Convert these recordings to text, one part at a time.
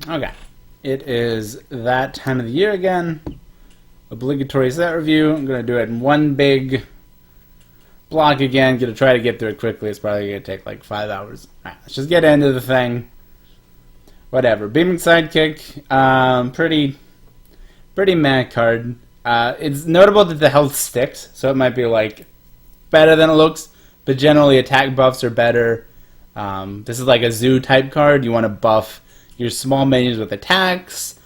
Okay. It is that time of the year again. Obligatory set review. I'm going to do it in one big block again. Going to try to get through it quickly. It's probably going to take like 5 hours. Alright, let's just get into the thing. Whatever. Beaming Sidekick. Pretty meh card. It's notable that the health sticks, so it might be like better than it looks, but generally attack buffs are better. This is like a zoo type card. You want to buff your small minions with attacks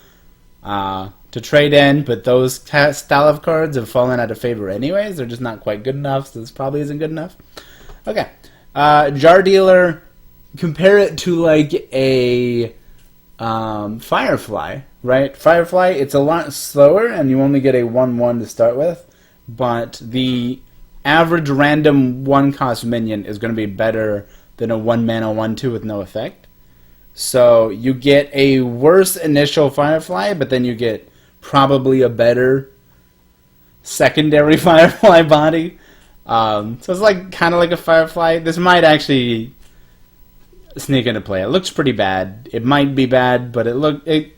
to trade in, but those style of cards have fallen out of favor anyways. They're just not quite good enough, so this probably isn't good enough. Okay. Jar Dealer, compare it to like a Firefly, right? Firefly, it's a lot slower, and you only get a 1/1 to start with, but the average random 1-cost minion is going to be better than a 1-mana 1/2 with no effect. So you get a worse initial Firefly, but then you get probably a better secondary Firefly body. So it's like kind of like a Firefly. This might actually sneak into play. It looks pretty bad. It might be bad, but it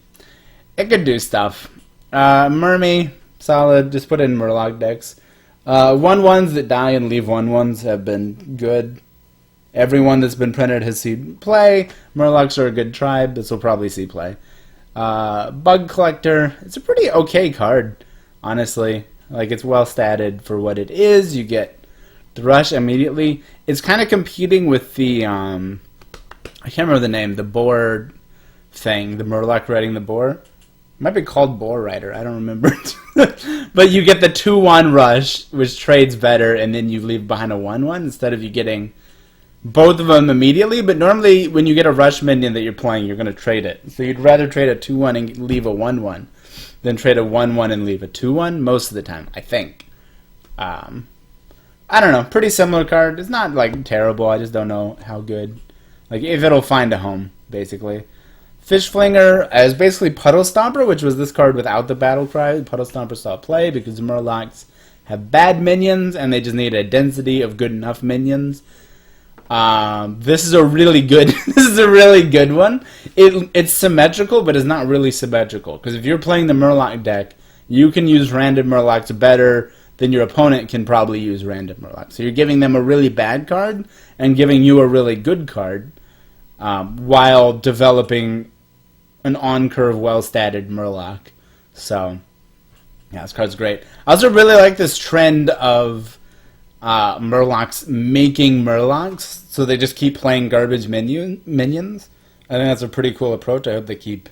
could do stuff. Mermy, solid. Just put it in Murloc decks. 1/1s that die and leave 1/1s have been good. Everyone that's been printed has seen play. Murlocs are a good tribe. This will probably see play. Bug Collector. It's a pretty okay card, honestly. Like, it's well statted for what it is. You get Thrush immediately. It's kind of competing with the, I can't remember the name, the Boar thing. The Murloc riding the Boar. It might be called Boar Rider. I don't remember. But you get the 2/1 Rush, which trades better, and then you leave behind a 1/1 instead of you getting both of them immediately. But normally when you get a rush minion that you're playing, you're going to trade it. So you'd rather trade a 2/1 and leave a 1/1 than trade a 1/1 and leave a 2/1 most of the time, I think. I don't know. Pretty similar card. It's not like terrible. I just don't know how good. Like if it'll find a home, basically. Fish Flinger is basically Puddle Stomper, which was this card without the Battle Cry. Puddle Stomper saw play because the Murlocs have bad minions and they just need a density of good enough minions. This is a really good. This is a really good one. It's symmetrical, but it's not really symmetrical because if you're playing the Murloc deck, you can use random Murlocs better than your opponent can probably use random Murlocs. So you're giving them a really bad card and giving you a really good card, while developing an on-curve, well-statted Murloc. So yeah, this card's great. I also really like this trend of Murlocs making Murlocs, so they just keep playing garbage minions. I think that's a pretty cool approach. I hope they keep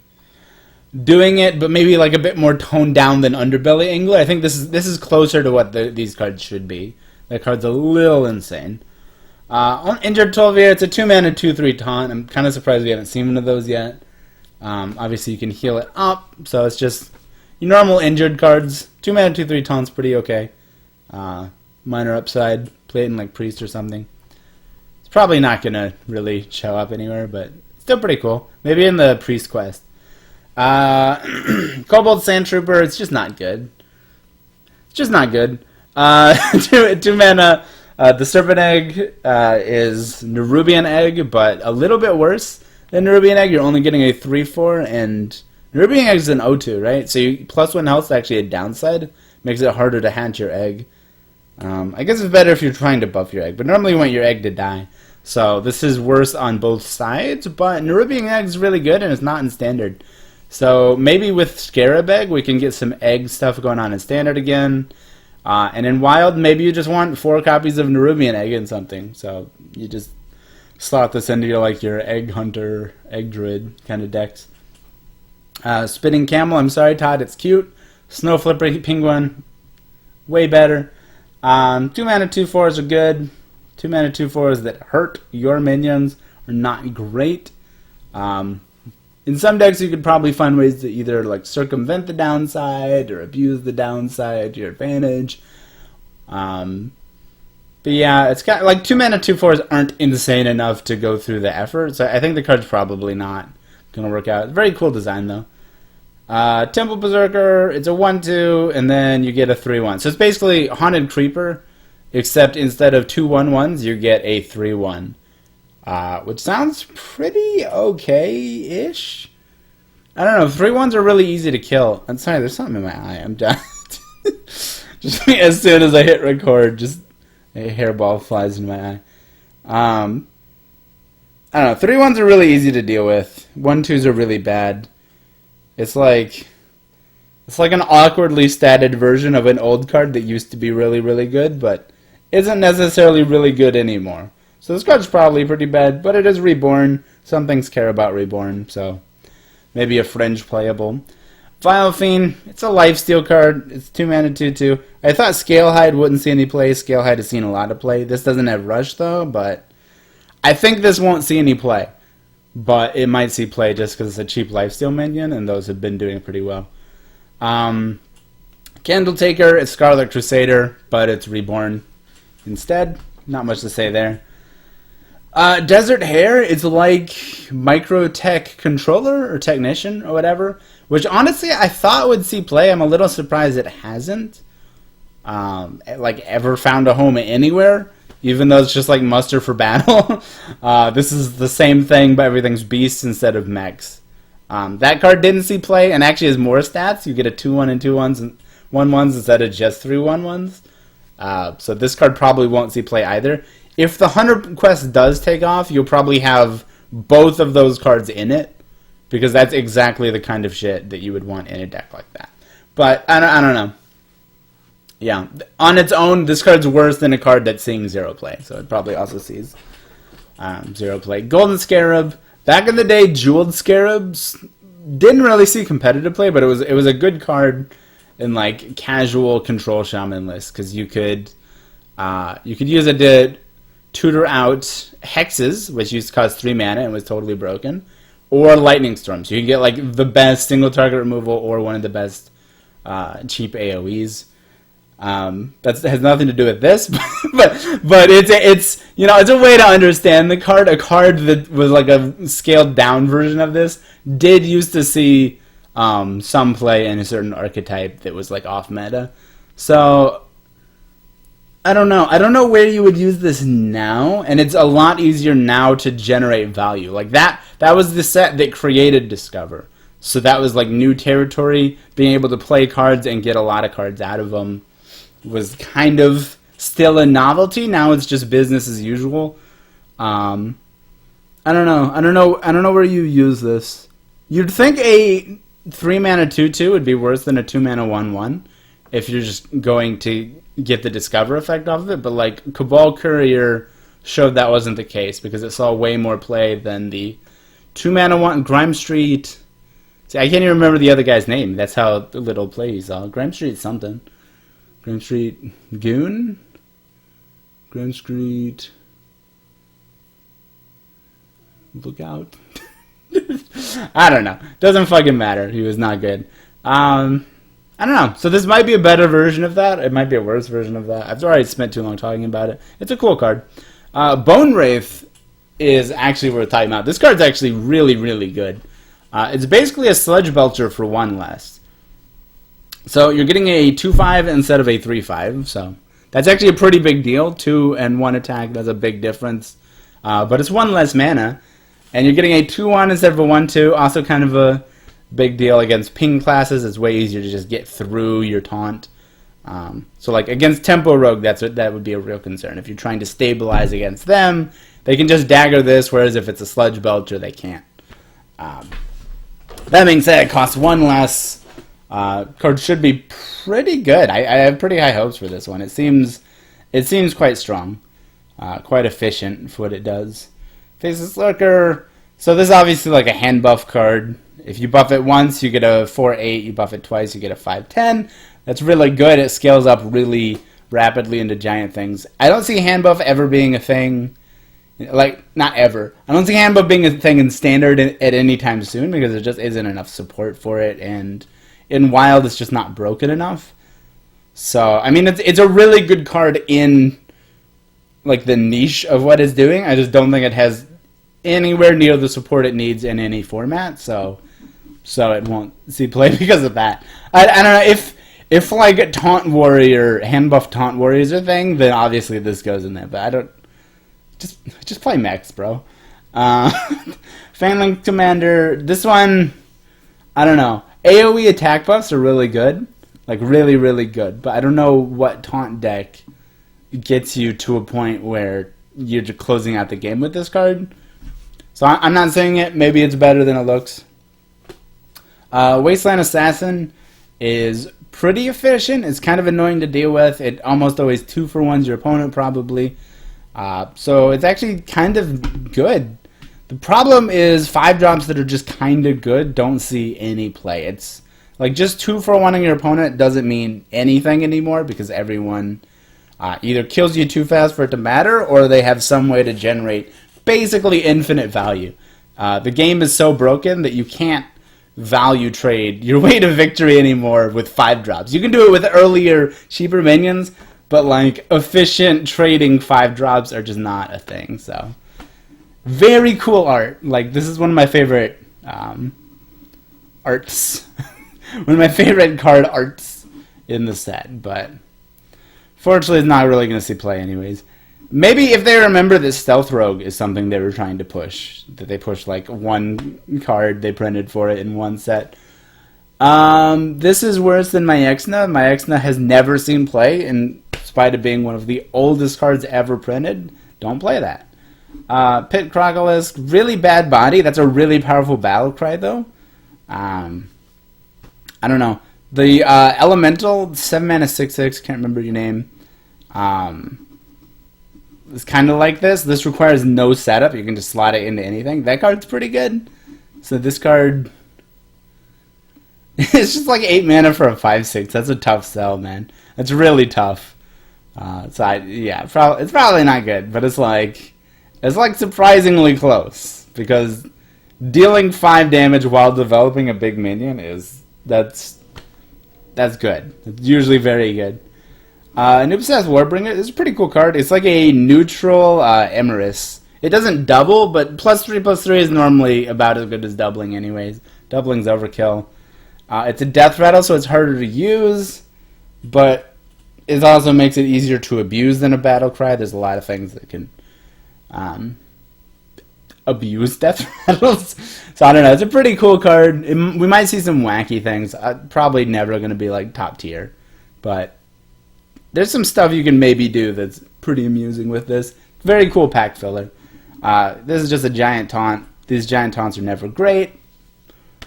doing it, but maybe like a bit more toned down than Underbelly Angler. I think this is closer to what these cards should be. That card's a little insane. On Injured 12 here, it's a 2-mana 2/3 taunt. I'm kind of surprised we haven't seen one of those yet. Obviously you can heal it up, so it's just your normal injured cards. 2-mana 2/3 taunt's pretty okay. Minor upside, play it in like Priest or something. It's probably not gonna really show up anywhere, but still pretty cool. Maybe in the Priest quest. Kobold Sand Trooper, it's just not good. It's just not good. 2 mana. The Serpent Egg is Nerubian Egg, but a little bit worse than Nerubian Egg. You're only getting a 3/4, and Nerubian Egg is an O2, right? So you, +1 health is actually a downside. Makes it harder to hatch your egg. I guess it's better if you're trying to buff your egg, but normally you want your egg to die. So this is worse on both sides, but Nerubian Egg is really good, and it's not in Standard. So maybe with Scarab Egg, we can get some egg stuff going on in Standard again. And in Wild, maybe you just want 4 copies of Nerubian Egg and something. So you just slot this into your Egg Hunter, Egg Druid kind of decks. Spinning Camel, I'm sorry, Todd, it's cute. Snow Flipper Penguin, way better. 2 mana 2/4s are good. 2 mana 2/4s that hurt your minions are not great. In some decks, you could probably find ways to either like circumvent the downside or abuse the downside to your advantage. But yeah, it's got like 2 mana 2/4s aren't insane enough to go through the effort. So I think the card's probably not gonna work out. Very cool design though. Temple Berserker, it's a 1/2, and then you get a 3/1. So it's basically Haunted Creeper, except instead of 2 1/1s, you get a 3/1. Which sounds pretty okay-ish. I don't know. 3/1s are really easy to kill. I'm sorry, there's something in my eye. I'm done. Just as soon as I hit record, just a hairball flies in my eye. I don't know. 3/1s are really easy to deal with. 1/2s are really bad. It's like an awkwardly statted version of an old card that used to be really, really good, but isn't necessarily really good anymore. So this card's probably pretty bad, but it is Reborn. Some things care about Reborn, so maybe a fringe playable. Vile Fiend, it's a lifesteal card. It's 2 mana, 2/2. I thought Scalehide wouldn't see any play. Scalehide has seen a lot of play. This doesn't have Rush, though, but I think this won't see any play. But it might see play just because it's a cheap lifesteal minion, and those have been doing pretty well. Candle Taker, it's Scarlet Crusader, but it's Reborn instead. Not much to say there. Desert Hare is like Microtech Controller or Technician or whatever, which honestly I thought would see play. I'm a little surprised it hasn't like ever found a home anywhere, even though it's just like muster for battle. This is the same thing, but everything's beasts instead of mechs. That card didn't see play and actually has more stats. You get a 2/1 and 2/1s and 1/1s instead of just 3/1/1s. So this card probably won't see play either. If the Hunter Quest does take off, you'll probably have both of those cards in it, because that's exactly the kind of shit that you would want in a deck like that. But I don't know. Yeah, on its own, this card's worse than a card that's seeing 0 play, so it probably also sees 0 play. Golden Scarab. Back in the day, Jeweled Scarabs didn't really see competitive play, but it was a good card in like casual control shaman lists, because you could use it to tutor out hexes, which used to cost 3 mana and was totally broken, or lightning storms. You can get like the best single target removal or one of the best cheap AoEs. That has nothing to do with this, but it's you know, it's a way to understand the card. A card that was like a scaled down version of this did used to see some play in a certain archetype that was like off meta. So I don't know where you would use this now, and it's a lot easier now to generate value. Like that was the set that created Discover. So that was like new territory. Being able to play cards and get a lot of cards out of them was kind of still a novelty. Now it's just business as usual. I don't know where you use this. You'd think a 3 mana 2/2 would be worse than a 2 mana 1/1 if you're just going to get the Discover effect off of it, but like Cabal Courier showed that wasn't the case, because it saw way more play than the 2 mana 1 Grime Street. See, I can't even remember the other guy's name. That's how little play he saw. Grime Street something. Grime Street Goon? Grime Street Lookout? I don't know. Doesn't fucking matter. He was not good. I don't know. So this might be a better version of that. It might be a worse version of that. I've already spent too long talking about it. It's a cool card. Bone Wraith is actually worth talking about. This card's actually really, really good. It's basically a Sludge Belcher for 1 less. So you're getting a 2/5 instead of a 3/5. So that's actually a pretty big deal. 2 and 1 attack, that's a big difference. But it's 1 less mana. And you're getting a 2/1 instead of a 1/2. Also kind of a big deal against ping classes. It's way easier to just get through your taunt. So like against Tempo Rogue, that would be a real concern. If you're trying to stabilize against them, they can just dagger this, whereas if it's a Sludge Belcher, they can't. That being said, it costs 1 less. Card should be pretty good. I have pretty high hopes for this one. It seems quite strong, quite efficient for what it does. Faceless Lurker. So this is obviously like a hand buff card. If you buff it once, you get a 4/8. You buff it twice, you get a 5/10. That's really good. It scales up really rapidly into giant things. I don't see hand buff ever being a thing. Like, not ever. I don't see hand buff being a thing in Standard at any time soon, because there just isn't enough support for it, and in Wild it's just not broken enough. So, I mean, it's a really good card in like the niche of what it's doing. I just don't think it has anywhere near the support it needs in any format, so it won't see play because of that. I don't know, if like Taunt Warrior, hand buff Taunt Warrior is a thing, then obviously this goes in there, but I don't, just play mechs, bro. Fanling Commander, this one, I don't know. AoE attack buffs are really good. Like, really, really good. But I don't know what taunt deck gets you to a point where you're just closing out the game with this card. So I'm not saying it. Maybe it's better than it looks. Wasteland Assassin is pretty efficient. It's kind of annoying to deal with. It almost always 2-for-1s your opponent, probably. So it's actually kind of good. The problem is 5-drops that are just kind of good don't see any play. It's like just 2-for-1ing your opponent doesn't mean anything anymore because everyone either kills you too fast for it to matter or they have some way to generate basically infinite value. The game is so broken that you can't value trade your way to victory anymore with 5-drops. You can do it with earlier, cheaper minions, but like efficient trading 5-drops are just not a thing. So very cool art. Like, this is one of my favorite arts. One of my favorite card arts in the set, but fortunately it's not really going to see play anyways. Maybe if they remember that Stealth Rogue is something they were trying to push, that they pushed like one card they printed for it in one set. This is worse than my Exna. My Exna has never seen play in spite of being one of the oldest cards ever printed. Don't play that. Pit Crocolisk, really bad body. That's a really powerful battle cry though. I don't know. The Elemental, 7-mana 6/6, can't remember your name. It's kind of like this. This requires no setup. You can just slot it into anything. That card's pretty good. So this card... it's just like 8 mana for a 5/6. That's a tough sell, man. That's really tough. It's probably not good, but it's like surprisingly close. Because dealing 5 damage while developing a big minion that's good. It's usually very good. An Obsessed Warbringer is a pretty cool card. It's like a neutral Emerus. It doesn't double, but +3/+3 is normally about as good as doubling anyways. Doubling's overkill. It's a death rattle, so it's harder to use, but it also makes it easier to abuse than a battle cry. There's a lot of things that can abuse death rattles. So I don't know. It's a pretty cool card. We might see some wacky things. Probably never going to be like top tier, but there's some stuff you can maybe do that's pretty amusing with this. Very cool pack filler. This is just a giant taunt. These giant taunts are never great.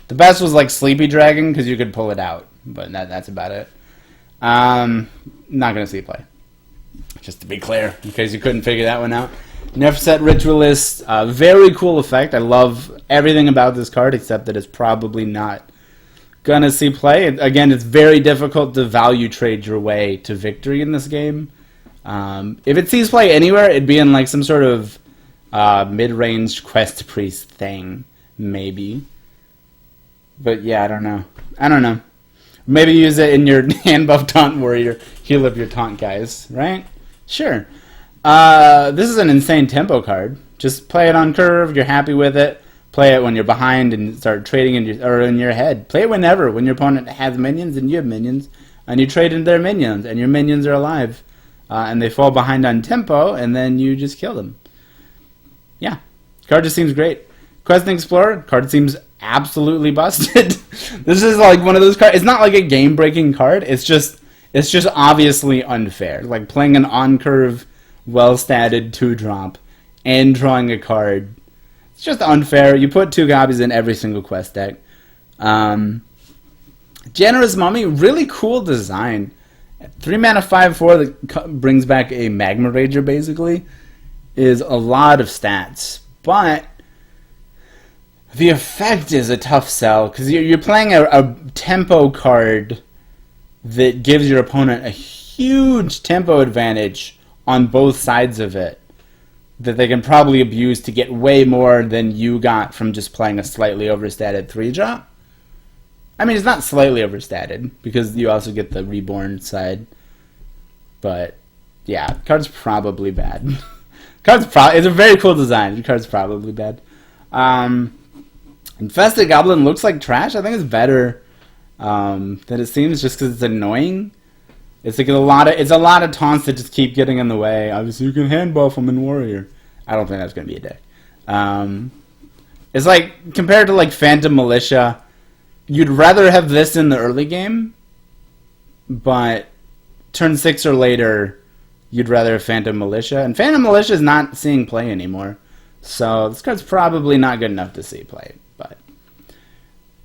The best was like Sleepy Dragon because you could pull it out, but that's about it. Not going to see play. Just to be clear, in case you couldn't figure that one out. Nefset Ritualist, very cool effect. I love everything about this card except that it's probably not going to see play. Again, it's very difficult to value trade your way to victory in this game. If it sees play anywhere, it'd be in like some sort of mid-range Quest Priest thing, maybe. But yeah, I don't know. Maybe use it in your hand buff taunt warrior, heal up your taunt guys, right? Sure. This is an insane tempo card. Just play it on curve, you're happy with it. Play it when you're behind and start trading in your head. Play it whenever, when your opponent has minions and you have minions, and you trade into their minions, and your minions are alive. And they fall behind on tempo, and then you just kill them. Yeah. Card just seems great. Quest and Explorer, card seems absolutely busted. This is like one of those cards. It's not like a game-breaking card. It's just obviously unfair. Like playing an on-curve, well-statted 2-drop and drawing a card. It's just unfair. You put 2 copies in every single quest deck. Generous Mummy, really cool design. 3 mana 5/4 that brings back a Magma Rager basically is a lot of stats, but the effect is a tough sell because you're playing a tempo card that gives your opponent a huge tempo advantage on both sides of it that they can probably abuse to get way more than you got from just playing a slightly overstated 3-drop. I mean, it's not slightly overstated because you also get the reborn side. But yeah, card's probably bad. It's a very cool design. The card's probably bad. Infested Goblin looks like trash. I think it's better than it seems just because it's annoying. It's like a lot of taunts that just keep getting in the way. Obviously, you can hand buff them in Warrior. I don't think that's going to be a deck. It's like, compared to like Phantom Militia, you'd rather have this in the early game, but turn 6 or later, you'd rather have Phantom Militia. And Phantom Militia is not seeing play anymore. So this card's probably not good enough to see play. But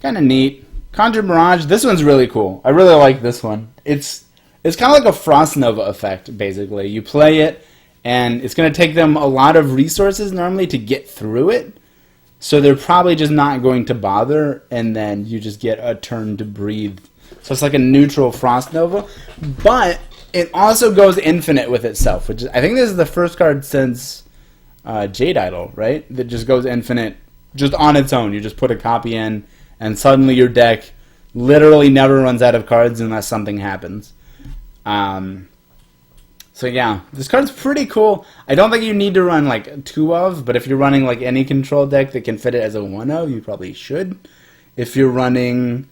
kind of neat. Conjure Mirage. This one's really cool. I really like this one. It's kind of like a Frost Nova effect, basically. You play it, and it's going to take them a lot of resources normally to get through it. So they're probably just not going to bother, and then you just get a turn to breathe. So it's like a neutral Frost Nova. But it also goes infinite with itself, which is, I think this is the first card since Jade Idol, right? That just goes infinite just on its own. You just put a copy in, and suddenly your deck literally never runs out of cards unless something happens. So yeah, this card's pretty cool. I don't think you need to run like 2 of, but if you're running like any control deck that can fit it as a 1 of, you probably should. If you're running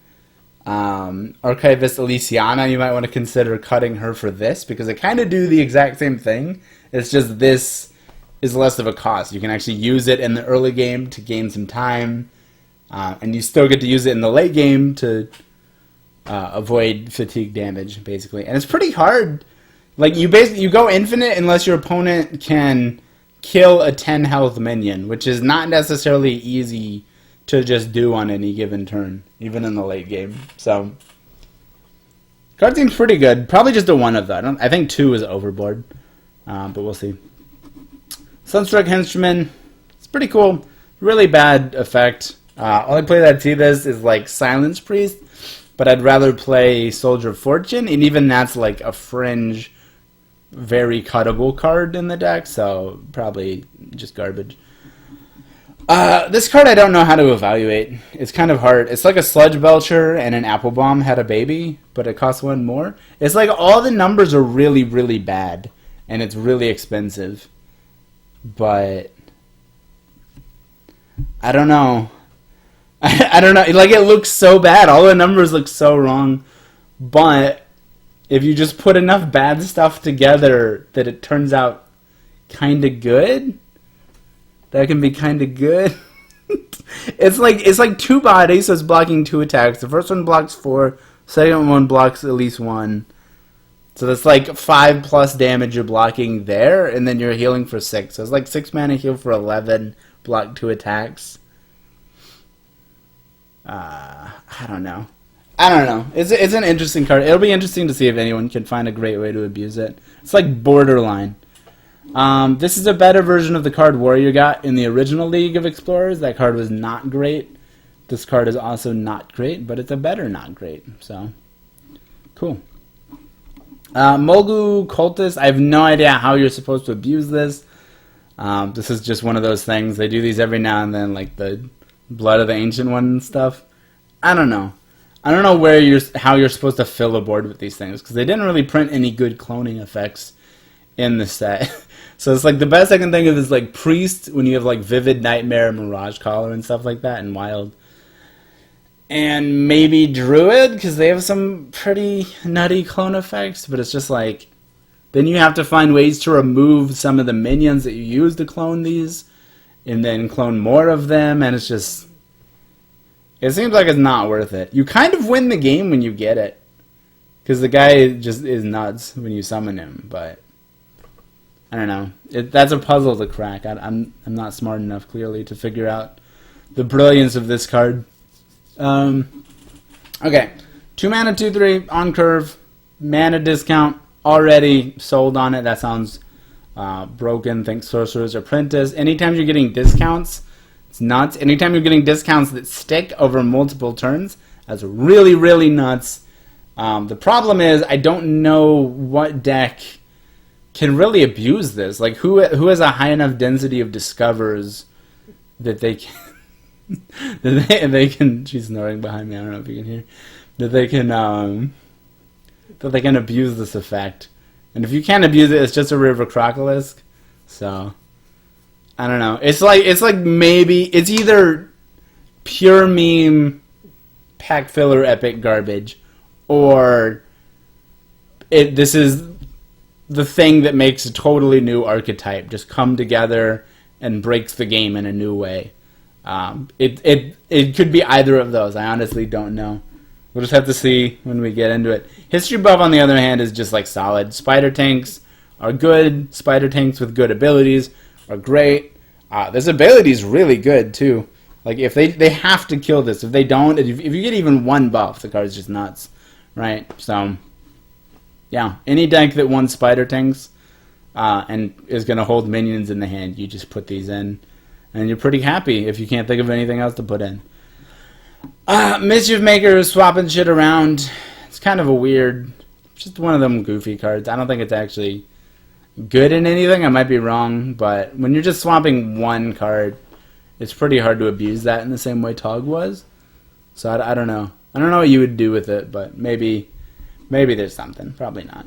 Archivist Elysiana, you might want to consider cutting her for this, because they kind of do the exact same thing. It's just this is less of a cost. You can actually use it in the early game to gain some time, and you still get to use it in the late game to avoid fatigue damage, basically. And it's pretty hard. Like, you go infinite unless your opponent can kill a 10 health minion, which is not necessarily easy to just do on any given turn, even in the late game. So, card seems pretty good. Probably just a 1 of that. I think 2 is overboard, but we'll see. Sunstruck Henchman. It's pretty cool. Really bad effect. Only play that I see this is like Silence Priest, but I'd rather play Soldier of Fortune, and even that's like a fringe, very cuttable card in the deck, so probably just garbage. This card I don't know how to evaluate. It's kind of hard. It's like a Sludge Belcher and an Apple Bomb had a baby, but it costs 1 more. It's like all the numbers are really, really bad, and it's really expensive. But I don't know. I don't know. Like, it looks so bad. All the numbers look so wrong. But if you just put enough bad stuff together that it turns out kind of good, that can be kind of good. It's like 2 bodies, so it's blocking 2 attacks. The first one blocks 4. Second one blocks at least 1. So that's like 5+ damage you're blocking there, and then you're healing for 6. So it's like 6 mana heal for 11, block 2 attacks. I don't know. It's an interesting card. It'll be interesting to see if anyone can find a great way to abuse it. It's like borderline. This is a better version of the card Warrior got in the original League of Explorers. That card was not great. This card is also not great, but it's a better not great. So, cool. Mogu Cultist. I have no idea how you're supposed to abuse this. This is just one of those things. They do these every now and then, like the Blood of the Ancient One and stuff. I don't know. I don't know how you're supposed to fill a board with these things, because they didn't really print any good cloning effects in the set. So it's like the best I can think of is like Priest, when you have like Vivid Nightmare, Mirage Caller, and stuff like that, and Wild. And maybe Druid, because they have some pretty nutty clone effects, but it's just like, then you have to find ways to remove some of the minions that you use to clone these, and then clone more of them, and it's just, it seems like it's not worth it. You kind of win the game when you get it, because the guy just is nuts when you summon him, but I don't know. That's a puzzle to crack. I'm not smart enough, clearly, to figure out the brilliance of this card. Okay. 2 mana, 2/3, on curve, mana discount, already sold on it. That sounds broken. Think Sorcerer's Apprentice. Anytime you're getting discounts, it's nuts. Anytime you're getting discounts that stick over multiple turns, that's really, really nuts. The problem is, I don't know what deck can really abuse this. Like, who has a high enough density of discovers that they can that they can. She's snoring behind me. I don't know if you can hear. That they can abuse this effect. And if you can't abuse it, it's just a River Crocolisk. So I don't know. It's like maybe it's either pure meme pack filler epic garbage, or this is the thing that makes a totally new archetype just come together and breaks the game in a new way. It could be either of those. I honestly don't know. We'll just have to see when we get into it. History buff, on the other hand, is just like solid. Spider tanks are good. Spider tanks with good abilities are great. This ability is really good too. Like if they have to kill this. If they don't, if you get even one buff, the card's just nuts, right? So yeah, any deck that wants spider tanks and is gonna hold minions in the hand, you just put these in, and you're pretty happy if you can't think of anything else to put in. Mischief Maker is swapping shit around. It's kind of a weird, just one of them goofy cards. I don't think it's actually good in anything. I might be wrong, but when you're just swapping one card, it's pretty hard to abuse that in the same way Tog was. So I don't know. I don't know what you would do with it, but maybe there's something. Probably not.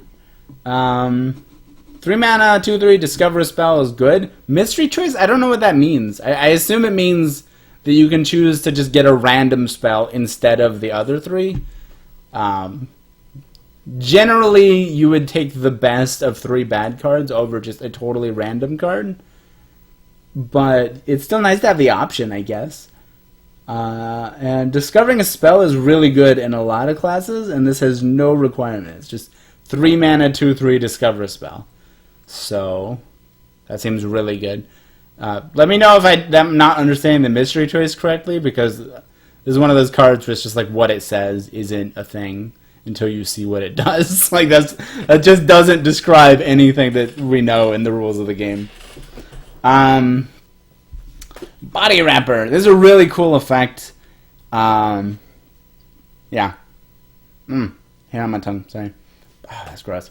3 mana, 2/3, discover a spell is good. Mystery choice, I don't know what that means. I assume it means that you can choose to just get a random spell instead of the other 3. Generally, you would take the best of 3 bad cards over just a totally random card. But it's still nice to have the option, I guess. And discovering a spell is really good in a lot of classes, and this has no requirement. It's just 3 mana, 2/3, discover a spell. So that seems really good. Let me know if I'm not understanding the mystery choice correctly, because this is one of those cards where it's just like what it says isn't a thing until you see what it does. Like that just doesn't describe anything that we know in the rules of the game. Body Wrapper. This is a really cool effect. Yeah. Hair on my tongue. Sorry. Oh, that's gross.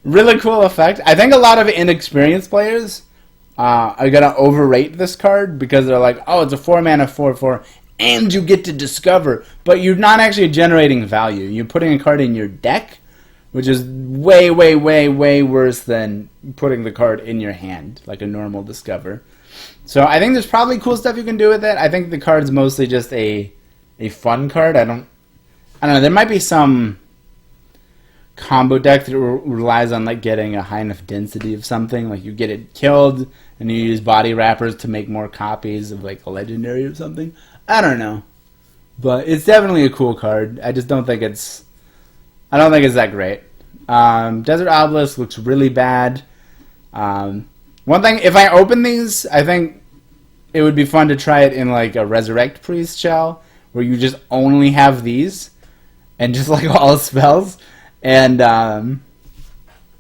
Really cool effect. I think a lot of inexperienced players are going to overrate this card because they're like, oh, it's a 4 mana 4/4 and you get to discover, but you're not actually generating value. You're putting a card in your deck, which is way, way, way, way worse than putting the card in your hand, like a normal discover. So I think there's probably cool stuff you can do with it. I think the card's mostly just a fun card. I don't know. There might be some combo deck that relies on like getting a high enough density of something. Like you get it killed and you use body wrappers to make more copies of like a legendary or something. I don't know. But it's definitely a cool card. I just don't think it's that great. Desert Obelisk looks really bad. One thing, if I open these, I think it would be fun to try it in like a Resurrect Priest shell, where you just only have these, and just like all spells, and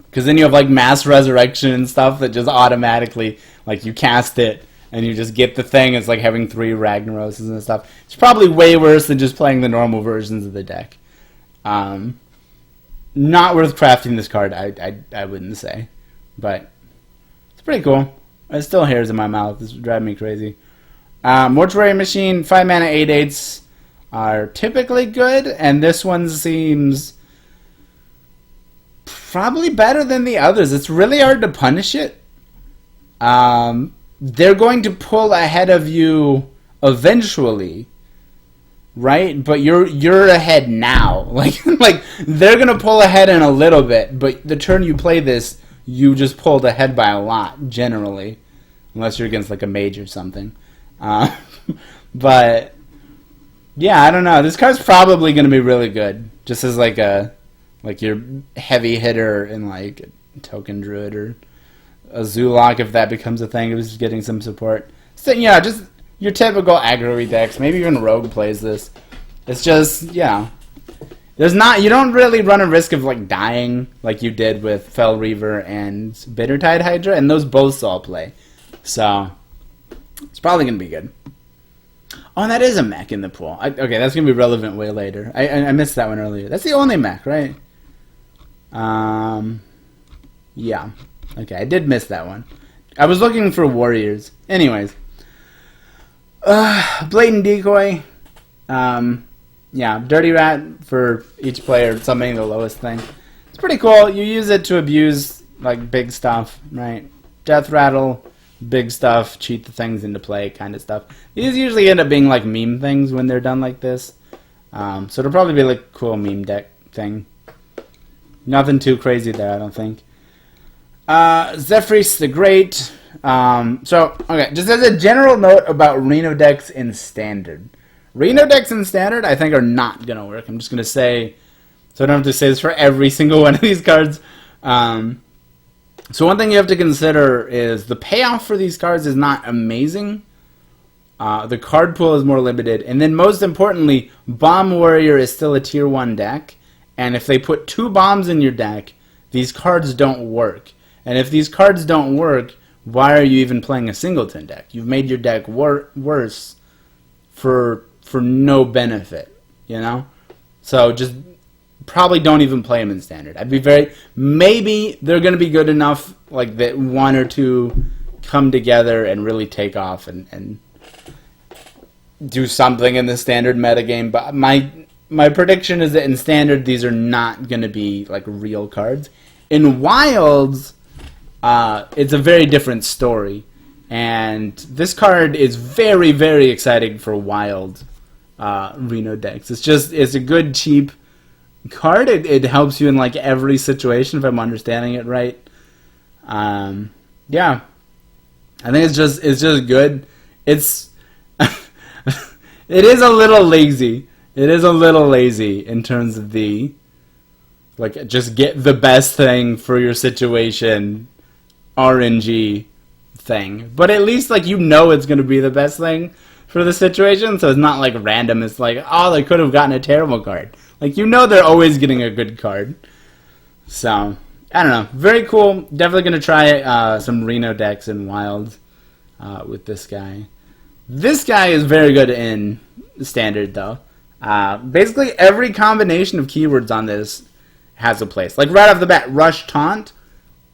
because then you have like Mass Resurrection and stuff that just automatically, like you cast it, and you just get the thing. It's like having 3 Ragnaroses and stuff. It's probably way worse than just playing the normal versions of the deck. Not worth crafting this card, I wouldn't say. But it's pretty cool. There's still hairs in my mouth. This would drive me crazy. Mortuary Machine, 5 mana 8/8s are typically good, and this one seems probably better than the others. It's really hard to punish it. They're going to pull ahead of you eventually, right? But you're ahead now. Like they're gonna pull ahead in a little bit, but the turn you play this, you just pulled ahead by a lot generally, unless you're against like a mage or something. But yeah, I don't know. This card's probably gonna be really good, just as like your heavy hitter in like Token Druid or a Zoolock, if that becomes a thing. It was just getting some support. So yeah, just your typical aggro decks. Maybe even Rogue plays this. It's just, yeah. You don't really run a risk of like dying like you did with Fell Reaver and Bittertide Hydra, and those both saw play. So it's probably gonna be good. Oh, and that is a mech in the pool. Okay, that's gonna be relevant way later. I missed that one earlier. That's the only mech, right? Yeah. Okay, I did miss that one. I was looking for warriors. Anyways. Blatant Decoy. Yeah, Dirty Rat for each player, summoning the lowest thing. It's pretty cool. You use it to abuse like big stuff, right? Death Rattle, big stuff, cheat the things into play kind of stuff. These usually end up being like meme things when they're done like this. So it'll probably be like a cool meme deck thing. Nothing too crazy there, I don't think. Zephrys the Great. Okay, just as a general note about Reno decks in Standard. Reno decks in Standard, I think, are not going to work. I'm just going to say, so I don't have to say this for every single one of these cards. So one thing you have to consider is the payoff for these cards is not amazing. The card pool is more limited. And then most importantly, Bomb Warrior is still a tier 1 deck. And if they put 2 bombs in your deck, these cards don't work. And if these cards don't work, why are you even playing a singleton deck? You've made your deck worse for no benefit, you know? So just probably don't even play them in Standard. Maybe they're going to be good enough like that 1 or 2 come together and really take off and do something in the Standard metagame. But my prediction is that in Standard, these are not going to be like real cards. In Wilds, it's a very different story. And this card is very, very exciting for Wild Reno decks. It's a good, cheap card. It helps you in like every situation, if I'm understanding it right. Yeah. I think it's just good. It is a little lazy. It is a little lazy in terms of the like just get the best thing for your situation RNG thing. But at least like you know it's going to be the best thing for the situation, so it's not like random. It's like, oh, they could have gotten a terrible card. Like, you know they're always getting a good card. So, I don't know. Very cool. Definitely going to try some Reno decks in Wild with this guy. This guy is very good in Standard, though. Basically, every combination of keywords on this has a place. Like, right off the bat, Rush Taunt,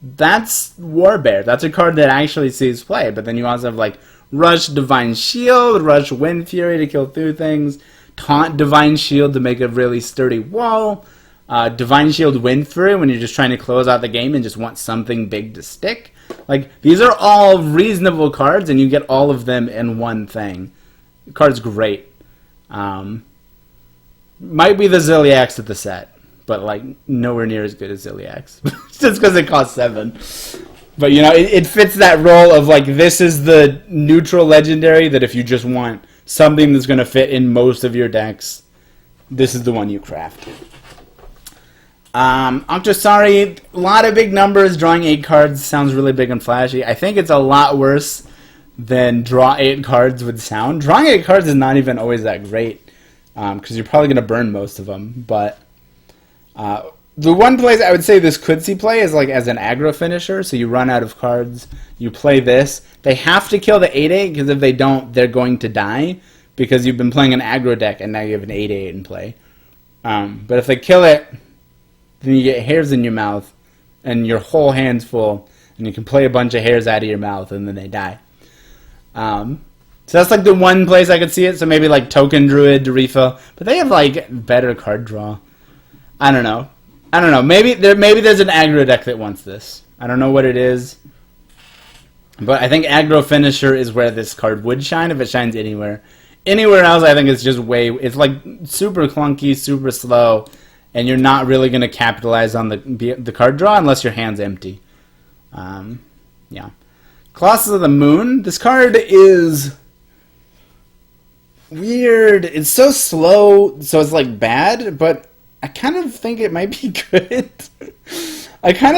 that's Warbear. That's a card that actually sees play. But then you also have, like, Rush Divine Shield, Rush Wind Fury to kill through things, Taunt Divine Shield to make a really sturdy wall, Divine Shield Wind Fury when you're just trying to close out the game and just want something big to stick. Like, these are all reasonable cards, and you get all of them in one thing. The card's great. Might be the Ziliax of the set, but, like, nowhere near as good as Ziliax. Just because it costs 7. But, you know, it fits that role of, like, this is the neutral legendary that if you just want something that's going to fit in most of your decks, this is the one you craft. Octosari, a lot of big numbers, drawing 8 cards sounds really big and flashy. I think it's a lot worse than draw 8 cards would sound. Drawing 8 cards is not even always that great, because you're probably going to burn most of them, but the one place I would say this could see play is like as an aggro finisher. So you run out of cards, you play this. They have to kill the 8/8 because if they don't, they're going to die because you've been playing an aggro deck and now you have an 8/8 in play. But if they kill it, then you get hairs in your mouth and your whole hand's full, and you can play a bunch of hairs out of your mouth and then they die. So that's like the one place I could see it. So maybe like Token Druid to refill, but they have like better card draw. I don't know. Maybe there's an aggro deck that wants this. I don't know what it is. But I think aggro finisher is where this card would shine if it shines anywhere. Anywhere else, I think it's just it's like super clunky, super slow, and you're not really going to capitalize on the card draw unless your hand's empty. Yeah. Colossus of the Moon. This card is weird. It's so slow, so it's like bad, but I kind of think it might be good. It's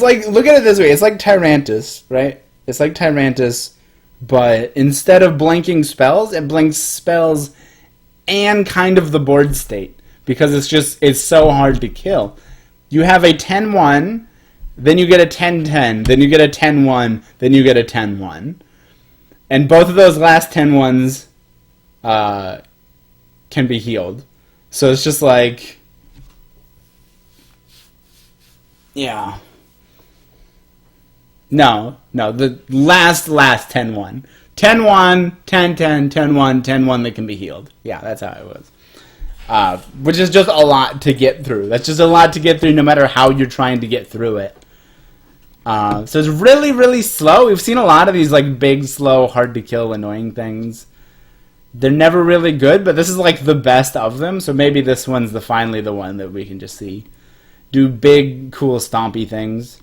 like, look at it this way. It's like Tyrantus, right? It's like Tyrantus, but instead of blanking spells, it blanks spells and kind of the board state. Because it's so hard to kill. You have a 10-1, then you get a 10-10, then you get a 10-1, then you get a 10-1. And both of those last 10-1s can be healed. So it's just like, yeah. No, the last 10-1. 10-1, 10-10, 10-1, 10-1 that can be healed. Yeah, that's how it was. Which is just a lot to get through. That's just a lot to get through no matter how you're trying to get through it. So it's really, really slow. We've seen a lot of these like big, slow, hard to kill, annoying things. They're never really good, but this is like the best of them. So maybe this one's finally the one that we can just see do big, cool, stompy things.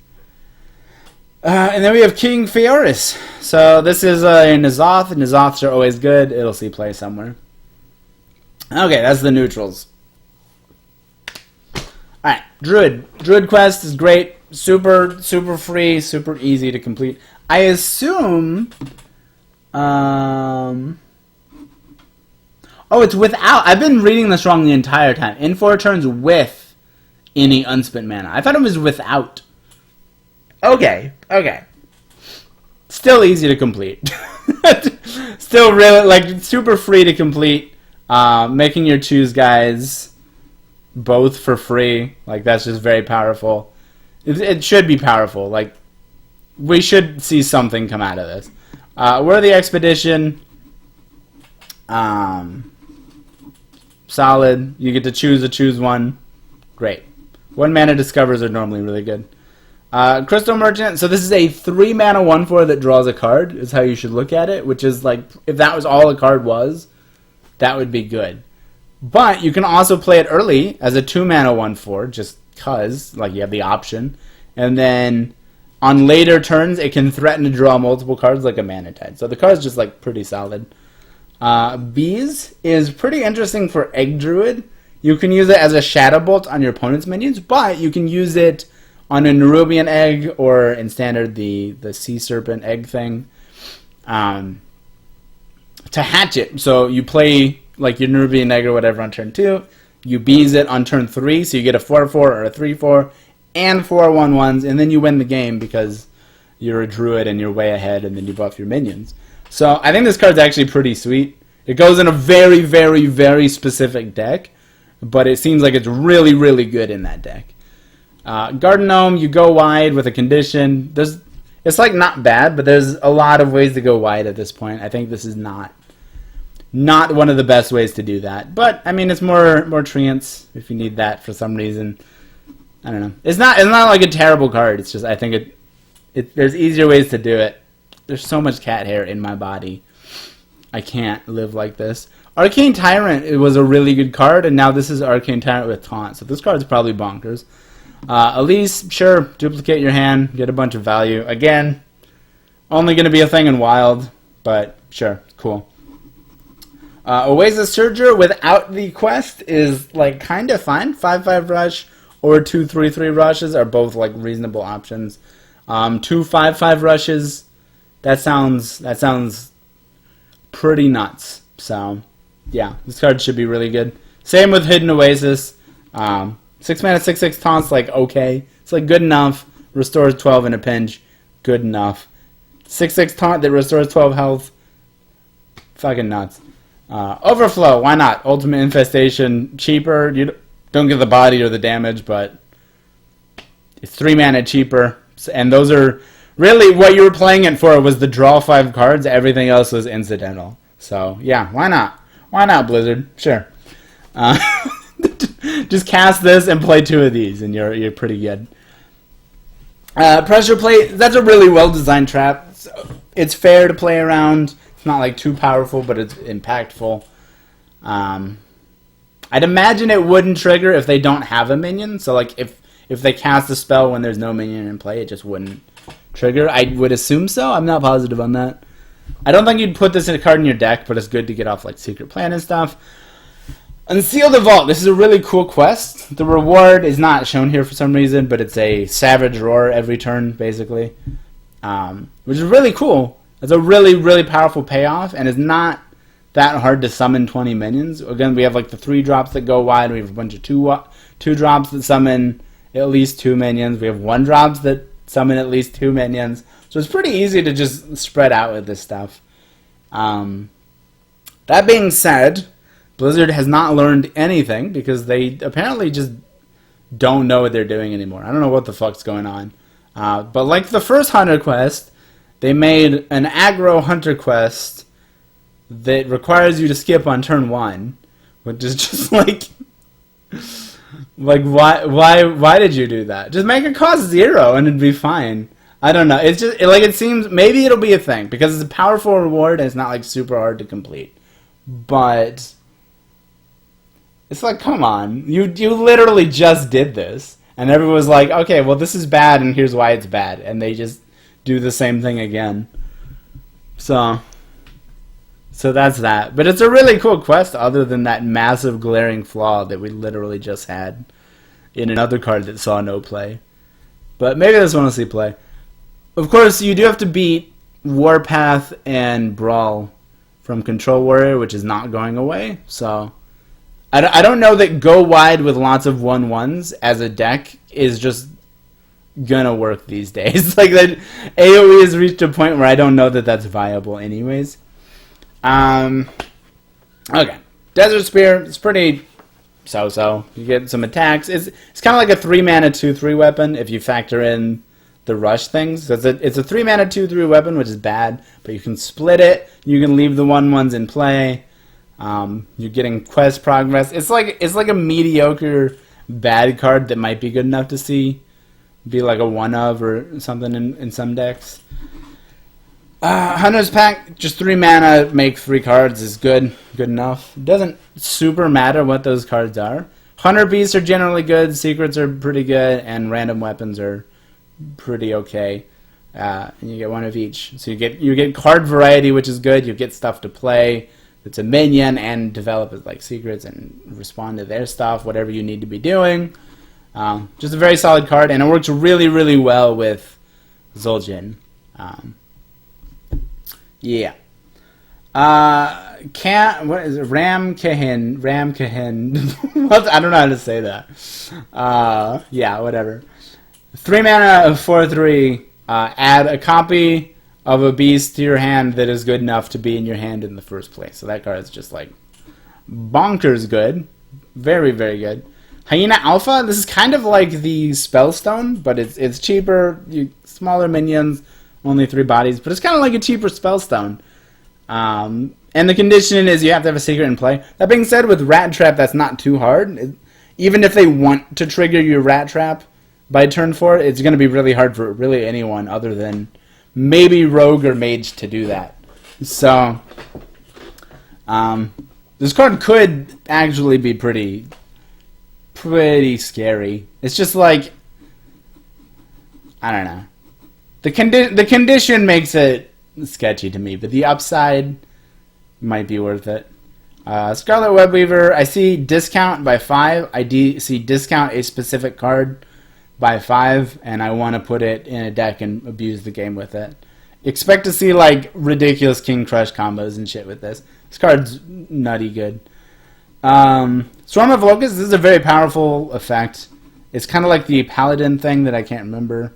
And then we have King Fioris. So this is a N'Zoth. N'Zoths are always good. It'll see play somewhere. Okay, that's the neutrals. Alright, Druid. Druid quest is great. Super free, super easy to complete. I assume... Oh, it's without... I've been reading this wrong the entire time. In 4 turns with any unspent mana. I thought it was without. Okay. Still easy to complete. Still really, like, super free to complete. Making your choose guys both for free. Like, that's just very powerful. It should be powerful. Like, we should see something come out of this. Worthy Expedition. Solid. You get to choose one. Great. 1 mana discovers are normally really good. Crystal Merchant. So this is a 3 mana 1/4 that draws a card. Is how you should look at it. Which is like, if that was all a card was, that would be good. But you can also play it early as a 2 mana 1/4, just cause, like, you have the option. And then on later turns, it can threaten to draw multiple cards like a Mana Tide. So the card's just, like, pretty solid. Bees is pretty interesting for Egg Druid. You can use it as a Shadow Bolt on your opponent's minions, but you can use it on a Nerubian Egg or in Standard the Sea Serpent Egg thing to hatch it. So you play like your Nerubian Egg or whatever on turn 2, you bees it on turn 3, so you get a 4/4 or a 3/4 and 4 1/1s, and then you win the game because you're a druid and you're way ahead, and then you buff your minions. So I think this card's actually pretty sweet. It goes in a very, very, very specific deck, but it seems like it's really, really good in that deck. Garden Gnome, you go wide with a condition. It's like not bad, but there's a lot of ways to go wide at this point. I think this is not one of the best ways to do that. But I mean, it's more treants if you need that for some reason. I don't know. It's not like a terrible card. It's just I think there's easier ways to do it. There's so much cat hair in my body. I can't live like this. Arcane Tyrant, it was a really good card, and now this is Arcane Tyrant with Taunt. So this card's probably bonkers. Elise, sure, duplicate your hand, get a bunch of value. Again, only going to be a thing in Wild, but sure, cool. Oasis Surger without the quest is like kind of fine. 5/5 rush or 2 3/3 rushes are both like reasonable options. 2 5/5 rushes, that sounds pretty nuts. So yeah, this card should be really good. Same with Hidden Oasis. 6 mana 6/6 taunts, like okay, it's like good enough. Restores 12 in a pinch, good enough. 6/6 taunt that restores 12 health, fucking nuts. Overflow, why not? Ultimate Infestation, cheaper. You don't get the body or the damage, but it's 3 mana cheaper. And those are really what you were playing it for, was the draw 5 cards. Everything else was incidental. So yeah, why not? Why not, Blizzard? Sure. Just cast this and play 2 of these, and you're pretty good. Pressure Plate, that's a really well designed trap. It's fair to play around. It's not like too powerful, but it's impactful. I'd imagine it wouldn't trigger if they don't have a minion. So like if they cast a spell when there's no minion in play, it just wouldn't trigger. I would assume so. I'm not positive on that. I don't think you'd put this in a card in your deck, but it's good to get off like Secret Plan and stuff. Unseal the Vault. This is a really cool quest. The reward is not shown here for some reason, but it's a Savage Roar every turn, basically, which is really cool. It's a really, really powerful payoff, and it's not that hard to summon 20 minions. Again, we have like the 3 drops that go wide. We have a bunch of 2 drops that summon at least 2 minions. We have 1 drops that summon at least 2 minions. So it's pretty easy to just spread out with this stuff. That being said, Blizzard has not learned anything because they apparently just don't know what they're doing anymore. I don't know what the fuck's going on. But like the first Hunter quest, they made an aggro Hunter quest that requires you to skip on turn 1, which is just like why did you do that? Just make it cost 0 and it'd be fine. I don't know. It's just like, it seems maybe it'll be a thing because it's a powerful reward and it's not like super hard to complete. But it's like, come on, you literally just did this, and everyone was like, okay, well this is bad and here's why it's bad, and they just do the same thing again. So that's that. But it's a really cool quest other than that massive glaring flaw that we literally just had in another card that saw no play. But maybe this one will see play. Of course, you do have to beat Warpath and Brawl from Control Warrior, which is not going away. So I don't know that go wide with lots of 1/1s as a deck is just gonna work these days. Like that AoE has reached a point where I don't know that that's viable anyways. Okay. Desert Spear, it's pretty so-so. You get some attacks. It's kind of like a 3-mana 2/3 weapon if you factor in the rush things. So it's a 3-mana 2/3 weapon, which is bad, but you can split it. You can leave the 1/1s in play. You're getting quest progress. It's like a mediocre bad card that might be good enough to see be like a 1-of or something in some decks. Hunter's Pack, just 3 mana, make 3 cards is good enough. It doesn't super matter what those cards are. Hunter Beasts are generally good, Secrets are pretty good, and random weapons are pretty okay. And you get 1 of each. So you get card variety, which is good. You get stuff to play. It's a minion and develop as like secrets and respond to their stuff, whatever you need to be doing. Just a very solid card, and it works really, really well with Zul'jin. Yeah. What is it? Ramkahin. I don't know how to say that. Yeah, whatever. 3 mana of 4/3. Add a copy of a beast to your hand that is good enough to be in your hand in the first place. So that card is just like bonkers good. Very, very good. Hyena Alpha, this is kind of like the Spellstone, but it's cheaper, smaller minions, only 3 bodies, but it's kind of like a cheaper Spellstone. And the condition is you have to have a secret in play. That being said, with Rat Trap, that's not too hard. Even if they want to trigger your Rat Trap by turn 4, it's going to be really hard for really anyone other than maybe Rogue or Mage to do that. So, this card could actually be pretty scary. It's just like, I don't know. The condition makes it sketchy to me, but the upside might be worth it. Scarlet Webweaver, I see discount by 5. I see discount a specific card by 5, and I want to put it in a deck and abuse the game with it. Expect to see like ridiculous King Crush combos and shit with this. This card's nutty good. Swarm of Locusts, this is a very powerful effect. It's kind of like the Paladin thing that I can't remember.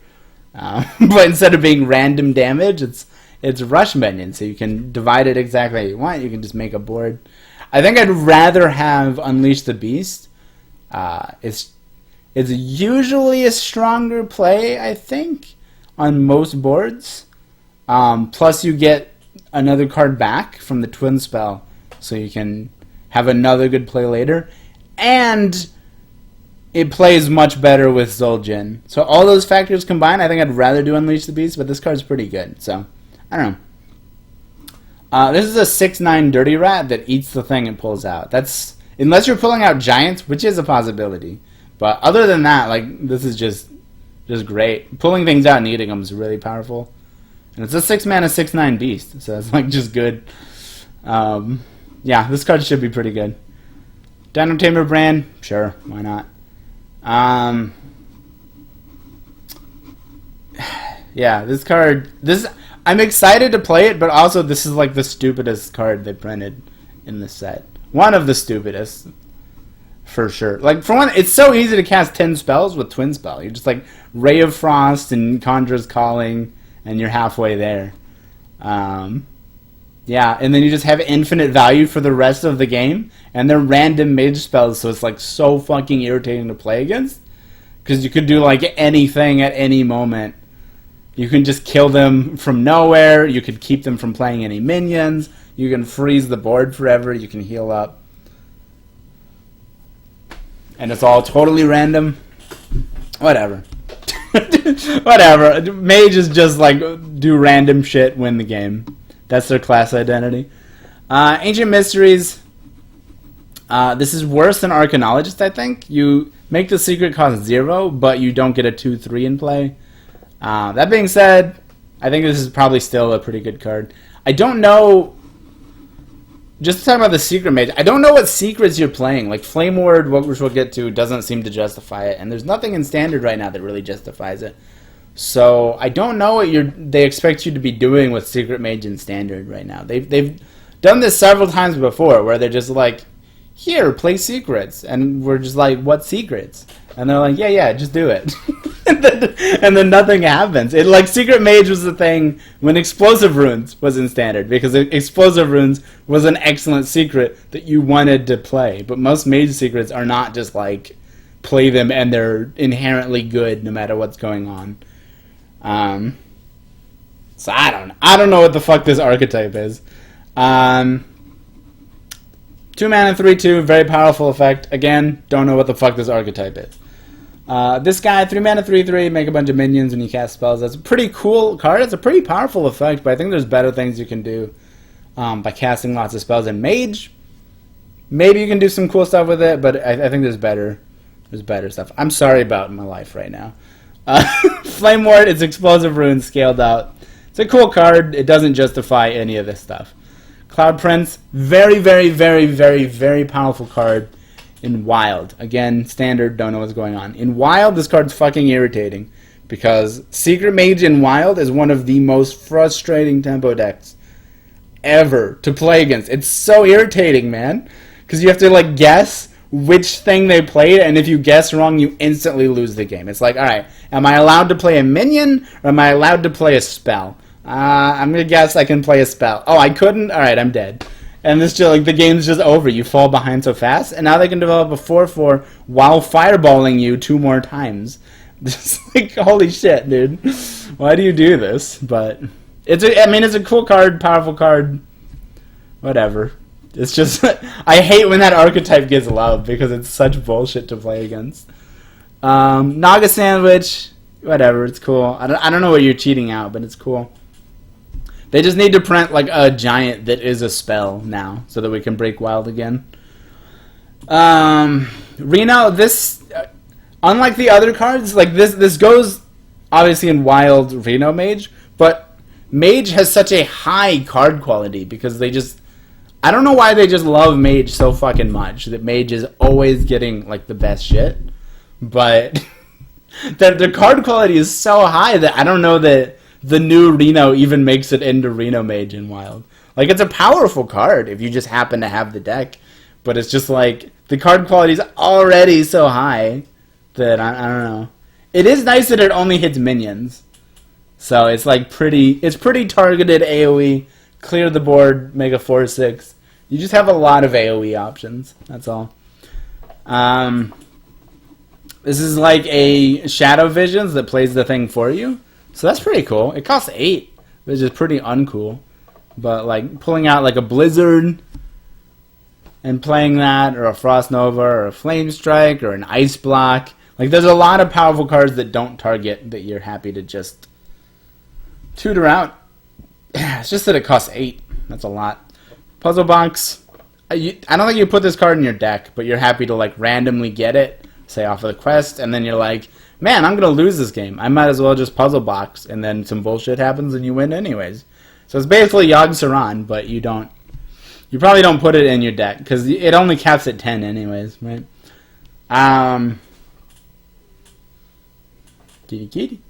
But instead of being random damage, it's rush minion, so you can divide it exactly how you want. You can just make a board. I think I'd rather have Unleash the Beast. It's usually a stronger play, I think, on most boards. Plus you get another card back from the Twin Spell, so you can have another good play later. And it plays much better with Zul'jin. So all those factors combined, I think I'd rather do Unleash the Beast, but this card's pretty good. So, I don't know. This is a 6/9 Dirty Rat that eats the thing it pulls out. That's unless you're pulling out giants, which is a possibility. But other than that, like, this is just great. Pulling things out and eating them is really powerful. And it's a 6-mana 6/9 beast, so it's like just good. Yeah, this card should be pretty good. Dino Tamer Brand, sure, why not? Yeah, this card. I'm excited to play it, but also this is like the stupidest card they printed in this set. One of the stupidest, for sure. Like, for one, it's so easy to cast 10 spells with Twin Spell. You're just like Ray of Frost and Conjurer's Calling, and you're halfway there. Yeah, and then you just have infinite value for the rest of the game, and they're random mage spells, so it's like so fucking irritating to play against, because you could do like anything at any moment. You can just kill them from nowhere, you could keep them from playing any minions, you can freeze the board forever, you can heal up. And it's all totally random. Whatever. Whatever. Mages just like do random shit, win the game. That's their class identity. Ancient Mysteries. This is worse than Arcanologist, I think. You make the secret cost 0, but you don't get a 2/3 in play. That being said, I think this is probably still a pretty good card. I don't know. Just to talk about the Secret Mage, I don't know what secrets you're playing. Like Flame Ward, which we'll get to, doesn't seem to justify it, and there's nothing in Standard right now that really justifies it. So I don't know what they expect you to be doing with Secret Mage in Standard right now. They've done this several times before, where they're just like, here, play secrets, and we're just like, what secrets? And they're like, yeah, just do it. and then nothing happens. Like Secret Mage was the thing when Explosive Runes was in Standard, because Explosive Runes was an excellent secret that you wanted to play. But most Mage secrets are not just like play them and they're inherently good no matter what's going on. So I don't know what the fuck this archetype is. 2 mana, 3/2, very powerful effect. Again, don't know what the fuck this archetype is. This guy, 3 mana, 3/3, make a bunch of minions when you cast spells. That's a pretty cool card. It's a pretty powerful effect, but I think there's better things you can do by casting lots of spells. And Mage, maybe you can do some cool stuff with it, but I think there's better stuff. I'm sorry about my life right now. Flame Ward, it's Explosive Runes scaled out. It's a cool card. It doesn't justify any of this stuff. Cloud Prince, very, very, very, very, very powerful card in Wild. Again, Standard, don't know what's going on. In Wild, this card's fucking irritating because Secret Mage in Wild is one of the most frustrating tempo decks ever to play against. It's so irritating, man, because you have to like guess which thing they played, and if you guess wrong, you instantly lose the game. It's like, all right, am I allowed to play a minion or am I allowed to play a spell? I'm gonna guess I can play a spell. Oh, I couldn't? Alright, I'm dead. And this just like the game's just over. You fall behind so fast, and now they can develop a 4/4 while fireballing you 2 more times. Just like, holy shit, dude. Why do you do this? But it's a cool card, powerful card. Whatever. It's just I hate when that archetype gets love because it's such bullshit to play against. Naga Sandwich, whatever, it's cool. I don't know what you're cheating out, but it's cool. They just need to print like a giant that is a spell now, so that we can break Wild again. Reno, this unlike the other cards, like this goes obviously in Wild Reno Mage, but Mage has such a high card quality because they just I don't know why they just love Mage so fucking much. That Mage is always getting like the best shit, but the card quality is so high that I don't know that the new Reno even makes it into Reno Mage in Wild. Like, it's a powerful card if you just happen to have the deck, but it's just like the card quality is already so high that I don't know. It is nice that it only hits minions, so it's like pretty targeted AoE. Clear the board, make a 4/6. You just have a lot of AoE options. That's all. This is like a Shadow Visions that plays the thing for you. So that's pretty cool. It costs 8, which is pretty uncool. But like pulling out like a Blizzard and playing that, or a Frost Nova, or a Flame Strike, or an Ice Block. Like there's a lot of powerful cards that don't target that you're happy to just tutor out. It's just that it costs 8. That's a lot. Puzzle Box. I don't think you put this card in your deck, but you're happy to like randomly get it, say off of the quest, and then you're like, man, I'm going to lose this game. I might as well just Puzzle Box, and then some bullshit happens and you win anyways. So it's basically Yogg Saron, but you probably don't put it in your deck, because it only caps at 10 anyways, right? Kitty kitty.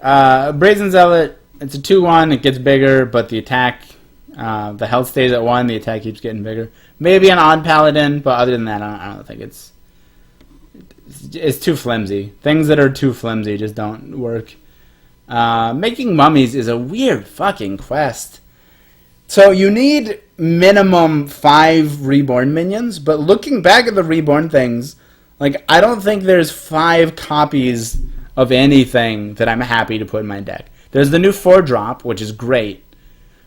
Brazen Zealot, it's a 2/1, it gets bigger, but the attack, the health stays at 1, the attack keeps getting bigger. Maybe an Odd Paladin, but other than that, I don't think it's too flimsy. Things that are too flimsy just don't work. Making mummies is a weird fucking quest. So you need minimum 5 reborn minions, but looking back at the reborn things, like I don't think there's 5 copies of anything that I'm happy to put in my deck. There's the new 4-drop, which is great,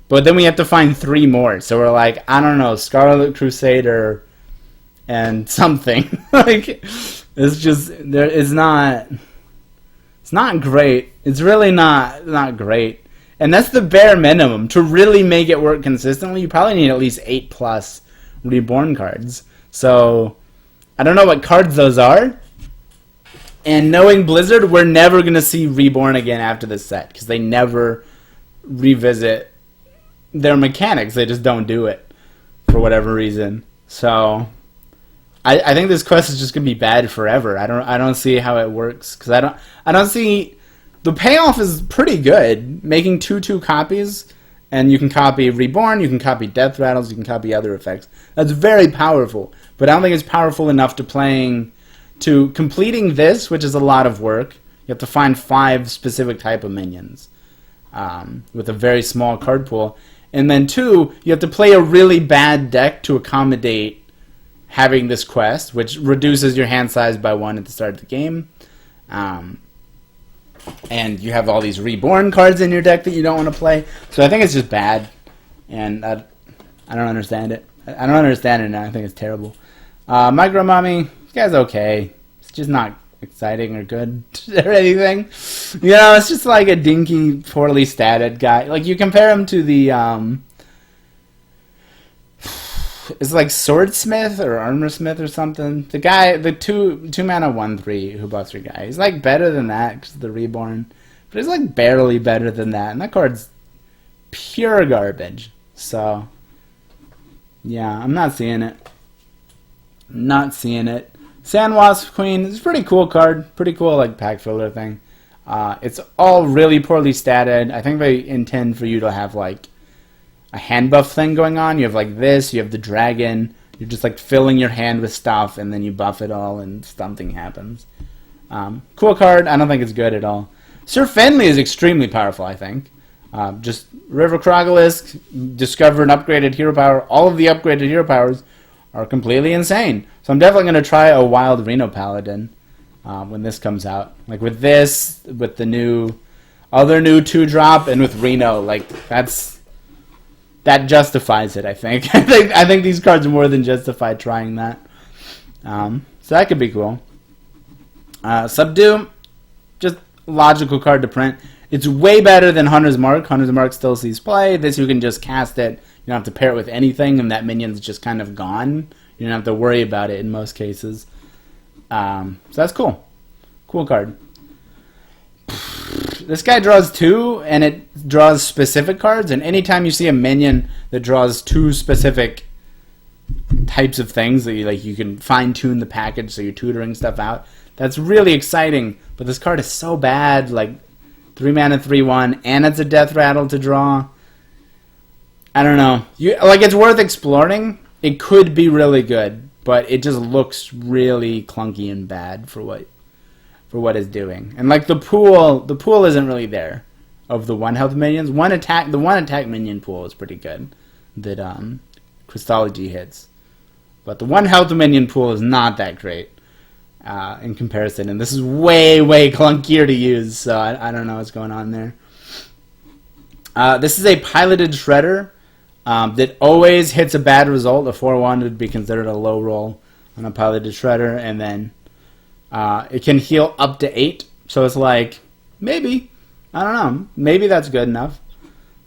but then we have to find 3 more. So we're like, I don't know, Scarlet Crusader and something. Like, it's just it's not great. It's really not great. And that's the bare minimum. To really make it work consistently, you probably need at least 8+ reborn cards. So I don't know what cards those are. And knowing Blizzard, we're never going to see reborn again after this set, because they never revisit their mechanics. They just don't do it for whatever reason. So I think this quest is just gonna be bad forever. I don't see how it works because I don't see the payoff is pretty good. Making 2/2 copies, and you can copy Reborn, you can copy Death Rattles, you can copy other effects. That's very powerful, but I don't think it's powerful enough to completing this, which is a lot of work. You have to find 5 specific type of minions with a very small card pool. And then 2, you have to play a really bad deck to accommodate having this quest, which reduces your hand size by 1 at the start of the game. And you have all these Reborn cards in your deck that you don't want to play. So I think it's just bad. And I don't understand it. I don't understand it now. I think it's terrible. Micro Mommy, this guy's okay. It's just not exciting or good or anything. You know, it's just like a dinky, poorly statted guy. Like, you compare him to the, it's like Swordsmith or Armorsmith or something. The guy, the two mana 1/3 who buffs your guy. He's like better than that because of the Reborn. But he's like barely better than that. And that card's pure garbage. So, yeah, I'm not seeing it. Not seeing it. Sandwasp Queen is a pretty cool card. Pretty cool, like, pack filler thing. It's all really poorly statted. I think they intend for you to have, like, a hand buff thing going on. You have, like, this. You have the dragon. You're just, like, filling your hand with stuff, and then you buff it all, and something happens. Cool card. I don't think it's good at all. Sir Fenley is extremely powerful, I think. Just River Krogalisk, discover an upgraded hero power. All of the upgraded hero powers are completely insane. So I'm definitely going to try a Wild Reno Paladin when this comes out. Like with this, with the other new 2-drop, and with Reno, like that justifies it. I think. I think these cards are more than justified trying that. So that could be cool. Subdue, just a logical card to print. It's way better than Hunter's Mark. Hunter's Mark still sees play. This you can just cast it. You don't have to pair it with anything, and that minion's just kind of gone. You don't have to worry about it in most cases. So that's cool. Cool card. This guy draws 2, and it draws specific cards, and anytime you see a minion that draws 2 specific types of things that you can fine-tune the package so you're tutoring stuff out, that's really exciting. But this card is so bad, like 3 mana 3/1, and it's a Death Rattle to draw. I don't know. It's worth exploring. It could be really good, but it just looks really clunky and bad for what it's doing. And like the pool isn't really there of the 1 health minions. The 1 attack minion pool is pretty good that Christology hits, but the 1 health minion pool is not that great in comparison. And this is way clunkier to use. So I don't know what's going on there. This is a piloted shredder. That always hits a bad result. A 4/1 would be considered a low roll on a piloted shredder, and then it can heal up to 8. So it's like, maybe, I don't know, maybe that's good enough.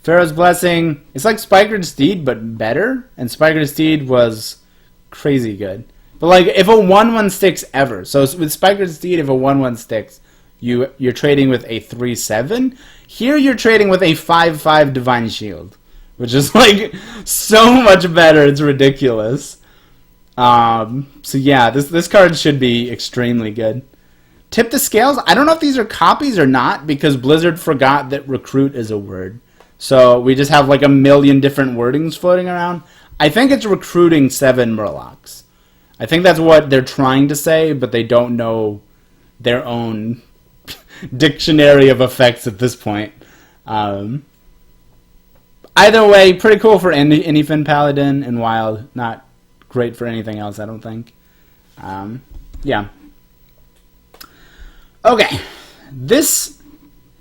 Pharaoh's Blessing, it's like Spikered Steed, but better, and Spikered Steed was crazy good. But like, if a 1/1 sticks ever, so with Spikered Steed, if a 1/1 sticks, you're trading with a 3/7. Here you're trading with a 5/5 Divine Shield, which is like so much better. It's ridiculous. So yeah, this card should be extremely good. Tip the scales. I don't know if these are copies or not because Blizzard forgot that recruit is a word. So we just have like a million different wordings floating around. I think it's recruiting 7 Murlocs. I think that's what they're trying to say, but they don't know their own dictionary of effects at this point. Either way, pretty cool for Anyfin Paladin and Wild. Not great for anything else, I don't think. Yeah. Okay. This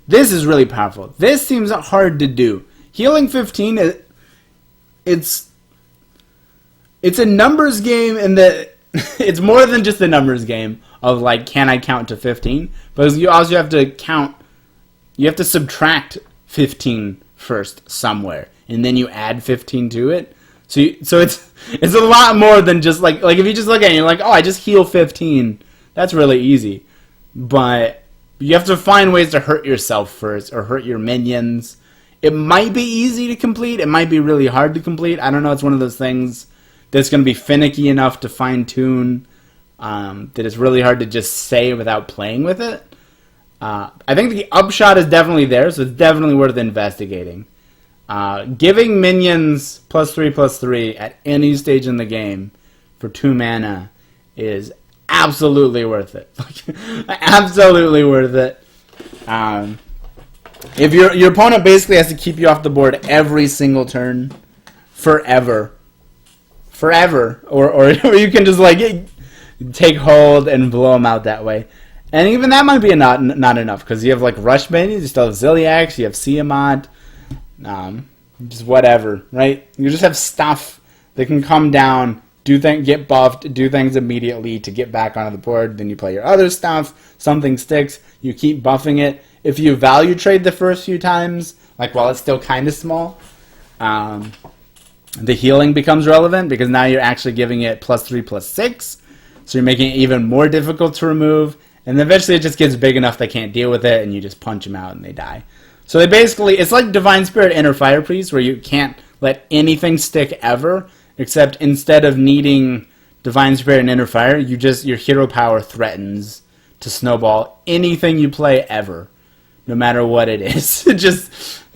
is really powerful. This seems hard to do. Healing 15, it's a numbers game in that it's more than just a numbers game of like, can I count to 15? But you also have to count, you have to subtract 15 first somewhere, and then you add 15 to it. So it's a lot more than just like if you just look at it, you're like, oh, I just heal 15. That's really easy. But you have to find ways to hurt yourself first or hurt your minions, It might be easy to complete. It might be really hard to complete. I don't know. It's one of those things that's going to be finicky enough to fine-tune that it's really hard to just say without playing with it. I think the upshot is definitely there, so it's definitely worth investigating. Giving minions +3/+3 at any stage in the game for 2 mana is absolutely worth it. Absolutely worth it. If your opponent basically has to keep you off the board every single turn, forever, or you can just like take hold and blow them out that way, and even that might be not enough because you have like rush minions, you still have Ziliax, you have Tiamat, just whatever, right? You just have stuff that can come down, get buffed, do things immediately to get back onto the board. Then you play your other stuff, something sticks, you keep buffing it. If you value trade the first few times, like while it's still kind of small, the healing becomes relevant because now you're actually giving it +3/+6, so you're making it even more difficult to remove, and then eventually it just gets big enough they can't deal with it, and you just punch them out and they die. So they basically, it's like Divine Spirit Inner Fire Priest, where you can't let anything stick ever, except instead of needing Divine Spirit and Inner Fire, your hero power threatens to snowball anything you play ever. No matter what it is. It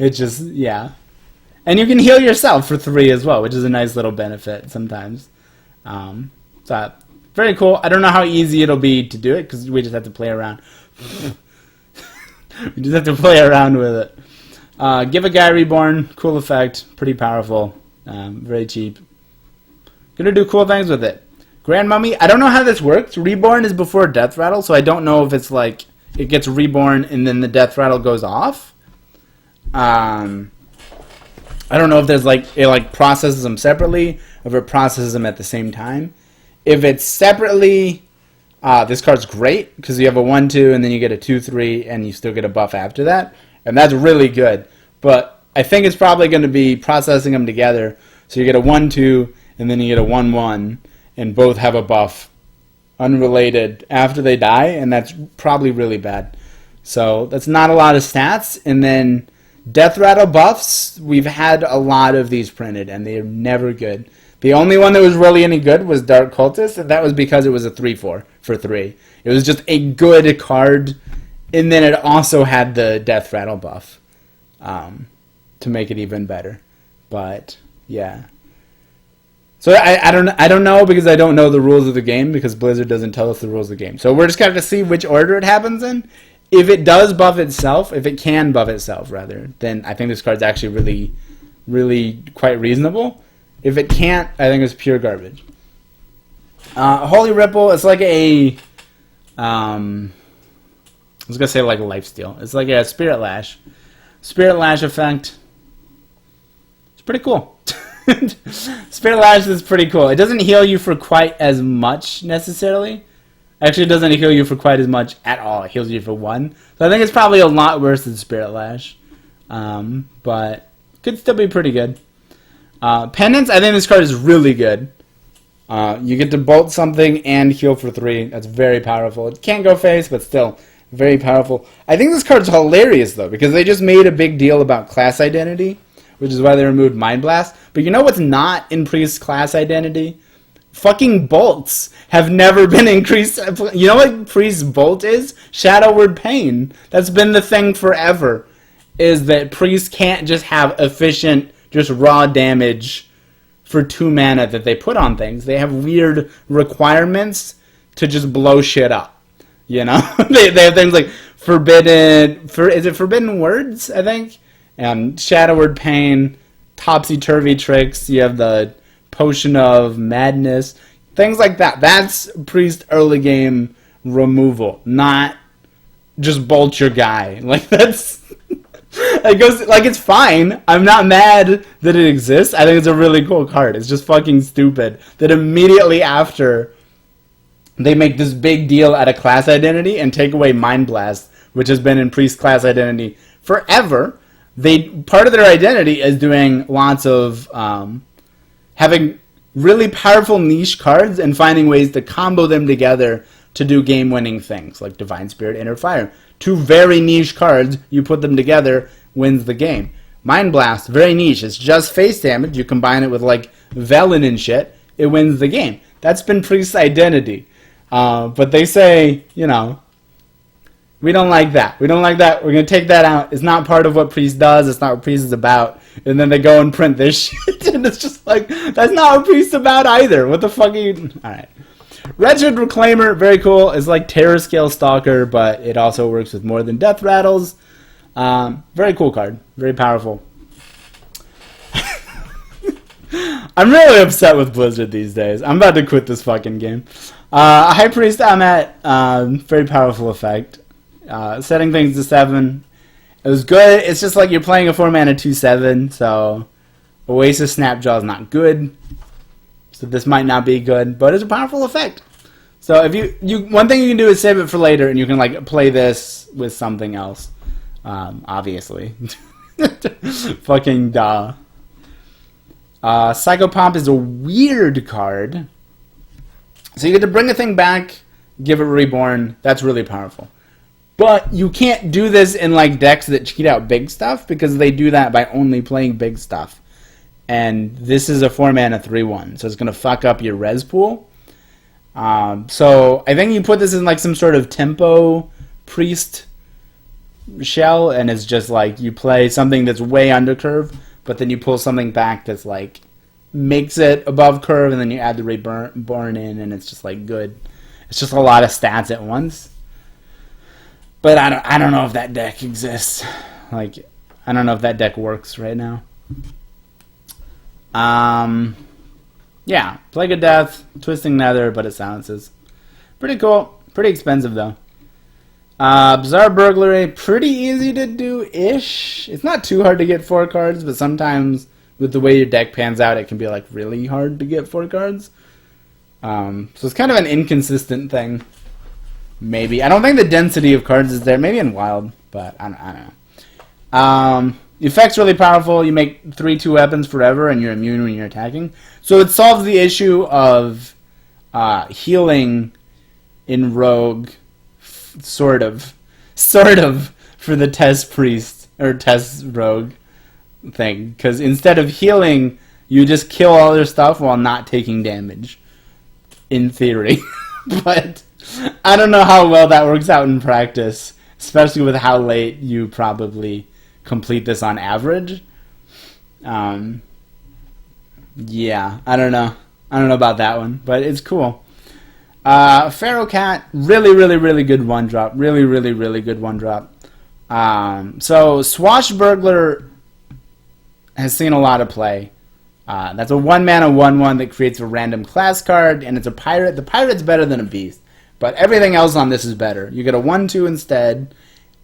just, yeah. And you can heal yourself for 3 as well, which is a nice little benefit sometimes. So, very cool. I don't know how easy it'll be to do it, because we just have to play around. We just have to play around with it. Give a guy Reborn. Cool effect. Pretty powerful. Very cheap. Gonna do cool things with it. Grand Mummy. I don't know how this works. Reborn is before Death Rattle, so I don't know if it's like it gets reborn and then the death rattle goes off. I don't know if there's it processes them separately, or if it processes them at the same time. If it's separately, this card's great because you have a 1/2 and then you get a 2/3 and you still get a buff after that, and that's really good. But I think it's probably going to be processing them together, so you get a 1/2 and then you get a 1/1, and both have a buff unrelated after they die, and that's probably really bad. So that's not a lot of stats. And then Death Rattle buffs, we've had a lot of these printed, and they're never good. The only one that was really any good was Dark Cultist, and that was because it was a 3/4 for 3. It was just a good card, and then it also had the Death Rattle buff to make it even better. But yeah. So I don't know because I don't know the rules of the game, because Blizzard doesn't tell us the rules of the game. So we're just going to see which order it happens in. If it does buff itself, if it can buff itself rather, then I think this card's actually really, really quite reasonable. If it can't, I think it's pure garbage. Holy Ripple, it's like a I was going to say like a Lifesteal. It's like a Spirit Lash. Spirit Lash effect. It's pretty cool. Spirit Lash is pretty cool. It doesn't heal you for quite as much necessarily. Actually, it doesn't heal you for quite as much at all. It heals you for 1. So I think it's probably a lot worse than Spirit Lash. But could still be pretty good. Penance, I think this card is really good. You get to bolt something and heal for 3. That's very powerful. It can't go face, but still very powerful. I think this card's hilarious, though, because they just made a big deal about class identity, which is why they removed Mind Blast. But you know what's not in Priest's class identity? Fucking bolts have never been increased. You know what Priest's bolt is? Shadow Word Pain. That's been the thing forever, is that Priest can't just have efficient, just raw damage for 2 mana that they put on things. They have weird requirements to just blow shit up. You know? they have things like is it Forbidden Words, I think? Shadow Word Pain, Topsy-Turvy Tricks, you have the Potion of Madness, things like that. That's Priest early game removal, not just bolt your guy. Like, that's... It goes, like, it's fine. I'm not mad that it exists. I think it's a really cool card. It's just fucking stupid that immediately after they make this big deal out of class identity and take away Mind Blast, which has been in Priest class identity forever. Part of their identity is doing lots of having really powerful niche cards and finding ways to combo them together to do game-winning things, like Divine Spirit, Inner Fire. 2 very niche cards, you put them together, wins the game. Mind Blast, very niche. It's just face damage. You combine it with like Velen and shit, it wins the game. That's been Priest's identity. But they say, you know, we don't like that. We don't like that. We're going to take that out. It's not part of what Priest does. It's not what Priest is about. And then they go and print this shit. And it's just like, that's not what Priest's about either. What the fuck are you... Alright. Wretched Reclaimer, very cool. It's like Terror Scale Stalker, but it also works with more than Death Rattles. Very cool card. Very powerful. I'm really upset with Blizzard these days. I'm about to quit this fucking game. High Priest Amet, very powerful effect. Setting things to 7. It was good. It's just like you're playing a 4-mana 2/7, so Oasis Snapjaw is not good. So this might not be good, but it's a powerful effect. So if you one thing you can do is save it for later, and you can like play this with something else. Obviously. Fucking duh. Psychopomp is a weird card. So you get to bring a thing back, give it reborn. That's really powerful. But you can't do this in like decks that cheat out big stuff, because they do that by only playing big stuff. And this is a 4-mana 3/1, so it's going to fuck up your res pool. So I think you put this in like some sort of tempo priest shell, and it's just like you play something that's way under curve, but then you pull something back that's like makes it above curve, and then you add the reborn in, and it's just like good. It's just a lot of stats at once. But I don't know if that deck exists. Like, I don't know if that deck works right now. Yeah, Plague of Death, Twisting Nether, but it silences. Pretty cool. Pretty expensive, though. Bizarre Burglary, pretty easy to do-ish. It's not too hard to get 4 cards, but sometimes with the way your deck pans out, it can be like really hard to get 4 cards. So it's kind of an inconsistent thing. Maybe. I don't think the density of cards is there. Maybe in Wild, but I don't know. The effect's really powerful. You make 3/2 weapons forever, and you're immune when you're attacking. So it solves the issue of healing in Rogue, sort of, for the Test Priest, or Test Rogue thing. Because instead of healing, you just kill all their stuff while not taking damage. In theory. But I don't know how well that works out in practice, especially with how late you probably complete this on average. Yeah, I don't know. I don't know about that one, but it's cool. Pharaoh Cat, really good 1-drop. Really good 1-drop. So Swashbuckler has seen a lot of play. That's a 1-mana 1/1 that creates a random class card, and it's a pirate. The pirate's better than a beast, but everything else on this is better. You get a 1/2 instead,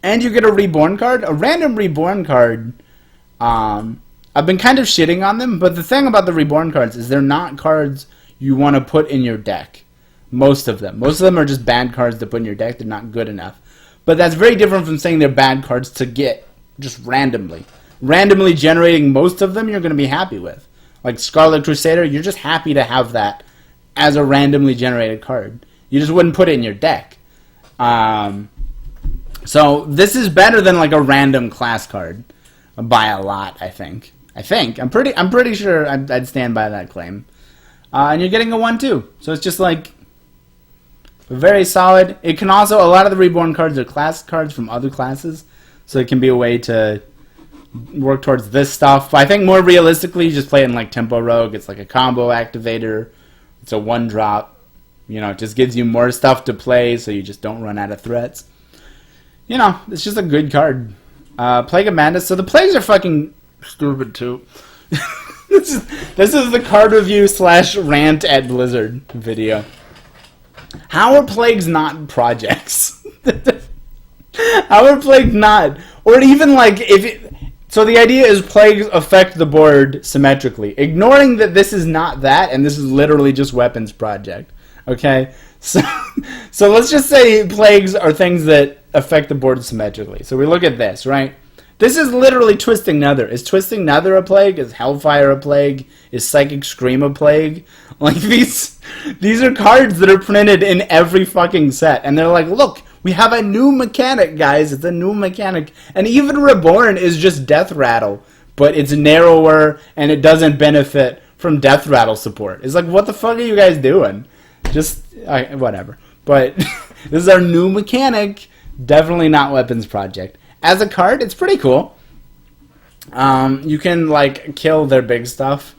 and you get a reborn card, a random reborn card. I've been kind of shitting on them, but the thing about the reborn cards is they're not cards you want to put in your deck. Most of them are just bad cards to put in your deck. They're not good enough. But that's very different from saying they're bad cards to get just randomly. Randomly generating most of them you're going to be happy with. Like Scarlet Crusader, you're just happy to have that as a randomly generated card. You just wouldn't put it in your deck. So this is better than like a random class card by a lot, I think. I'm pretty sure I'd stand by that claim. And you're getting a 1/2. So it's just like very solid. It can also, a lot of the reborn cards are class cards from other classes, so it can be a way to work towards this stuff. But I think more realistically, you just play it in like Tempo Rogue. It's like a combo activator. It's a 1-drop. You know, it just gives you more stuff to play, so you just don't run out of threats. You know, it's just a good card. Plague of Madness. So the plagues are fucking stupid too. This is the card review / rant at Blizzard video. How are plagues not projects? How are plagues not? Or even like so the idea is plagues affect the board symmetrically, ignoring that this is not that, and this is literally just weapons project. Okay, so let's just say plagues are things that affect the board symmetrically. So we look at this, right? This is literally Twisting Nether. Is Twisting Nether a plague? Is Hellfire a plague? Is Psychic Scream a plague? Like these are cards that are printed in every fucking set, and they're like, look, we have a new mechanic, guys. It's a new mechanic, and even Reborn is just Death Rattle but it's narrower and it doesn't benefit from death rattle support. It's like, what the fuck are you guys doing? Just whatever. But this is our new mechanic. Definitely not Weapons Project. As a card, it's pretty cool. You can like kill their big stuff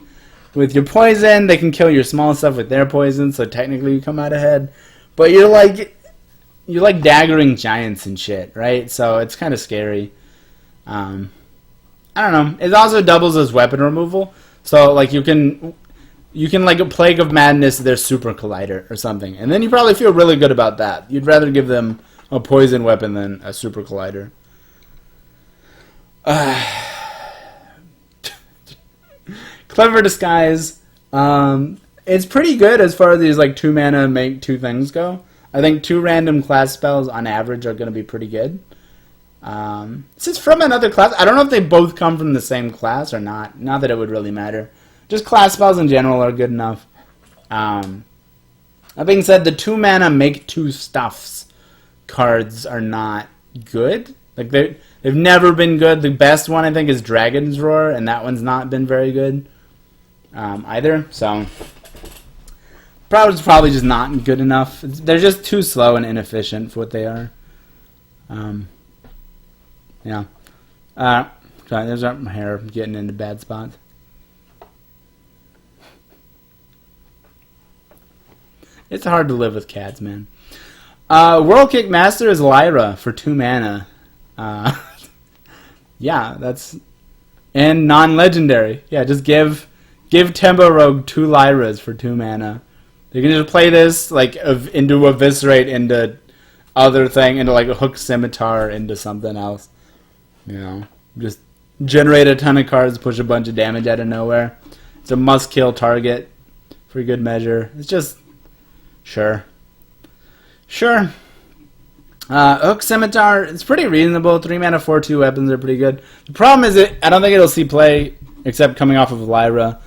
with your poison. They can kill your small stuff with their poison, so technically you come out ahead. But you're like daggering giants and shit, right? So it's kind of scary. I don't know. It also doubles as weapon removal. So like you can like a Plague of Madness their Super Collider or something, and then you probably feel really good about that. You'd rather give them a poison weapon than a Super Collider. Clever Disguise. It's pretty good as far as these like 2 mana make 2 things go. I think 2 random class spells on average are going to be pretty good. Since from another class, I don't know if they both come from the same class or not. Not that it would really matter. Just class spells in general are good enough. That being said, the 2 mana make 2 stuffs cards are not good. Like they've never been good. The best one I think is Dragon's Roar, and that one's not been very good either. So probably just not good enough. They're just too slow and inefficient for what they are. Yeah. Sorry, there's my hair getting into bad spots. It's hard to live with cats, man. World Kick Master is Lyra for 2 mana. Yeah, that's... And non-legendary. Yeah, just give Tempo Rogue 2 Lyras for 2 mana. You can just play this like into Eviscerate, into other thing, into like a Hook Scimitar, into something else. You know, just generate a ton of cards, push a bunch of damage out of nowhere. It's a must-kill target for good measure. It's just... Sure. Hook Scimitar, it's pretty reasonable. 3 mana, 4/2 weapons are pretty good. The problem is I don't think it'll see play except coming off of Lyra,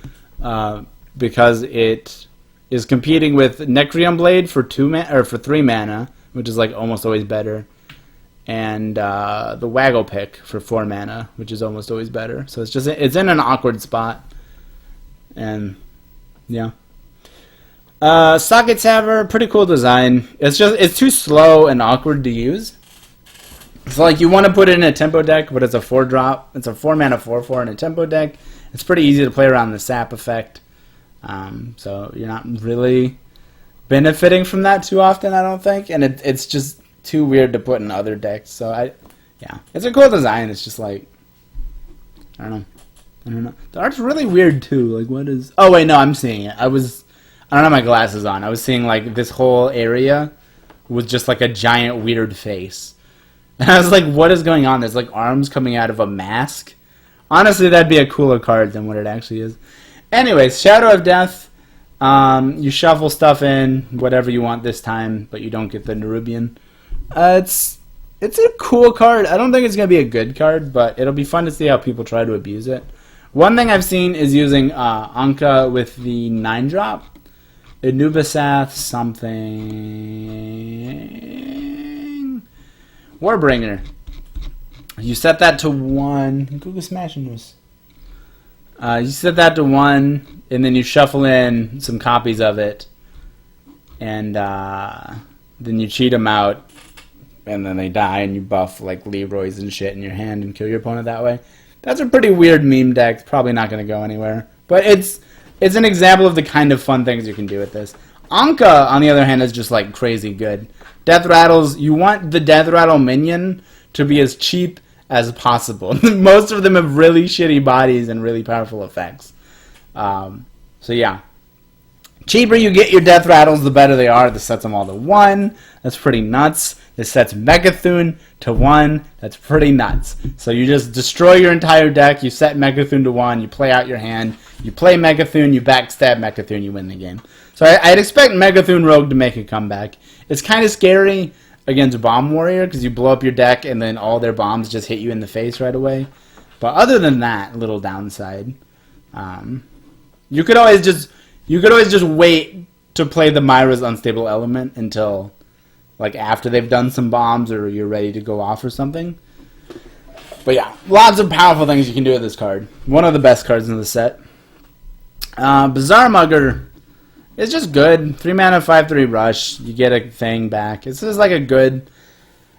because it is competing with Necreon Blade for 3 mana, which is like almost always better, and the Waggle Pick for 4 mana, which is almost always better. So it's in an awkward spot, and yeah. Socket Saver, pretty cool design. It's too slow and awkward to use. It's like you want to put it in a tempo deck, but it's a 4-drop. It's a 4 mana 4/4 in a tempo deck. It's pretty easy to play around the sap effect. So you're not really benefiting from that too often, I don't think. And it's just too weird to put in other decks. So yeah, it's a cool design. It's just like, I don't know. The art's really weird too. Like, what is? Oh wait, no, I'm seeing it. I don't have my glasses on. I was seeing like this whole area was just like a giant weird face. And I was like, what is going on? There's like arms coming out of a mask. Honestly, that'd be a cooler card than what it actually is. Anyways, Shadow of Death. You shuffle stuff in, whatever you want this time, but you don't get the Nerubian. It's a cool card. I don't think it's going to be a good card, but it'll be fun to see how people try to abuse it. One thing I've seen is using Anka with the 9-drop. Anubisath something... Warbringer. You set that to 1. Google smashing this. You set that to 1, and then you shuffle in some copies of it, and then you cheat them out, and then they die, and you buff like Leroy's and shit in your hand and kill your opponent that way. That's a pretty weird meme deck. Probably not going to go anywhere. But it's an example of the kind of fun things you can do with this. Anka, on the other hand, is just like crazy good. Death Rattles, you want the Death Rattle minion to be as cheap as possible. Most of them have really shitty bodies and really powerful effects. So yeah. Cheaper you get your Death Rattles, the better they are. This sets them all to 1. That's pretty nuts. This sets Megathune to 1. That's pretty nuts. So you just destroy your entire deck. You set Megathune to 1. You play out your hand. You play Megathune. You backstab Megathune. You win the game. So I'd expect Megathune Rogue to make a comeback. It's kind of scary against Bomb Warrior because you blow up your deck and then all their bombs just hit you in the face right away. But other than that, little downside. You could always just wait to play the Myra's Unstable Element until like after they've done some bombs or you're ready to go off or something. But yeah, lots of powerful things you can do with this card. One of the best cards in the set. Bizarre Mugger is just good. 3 mana, 5/3 rush. You get a thing back. It's just like a good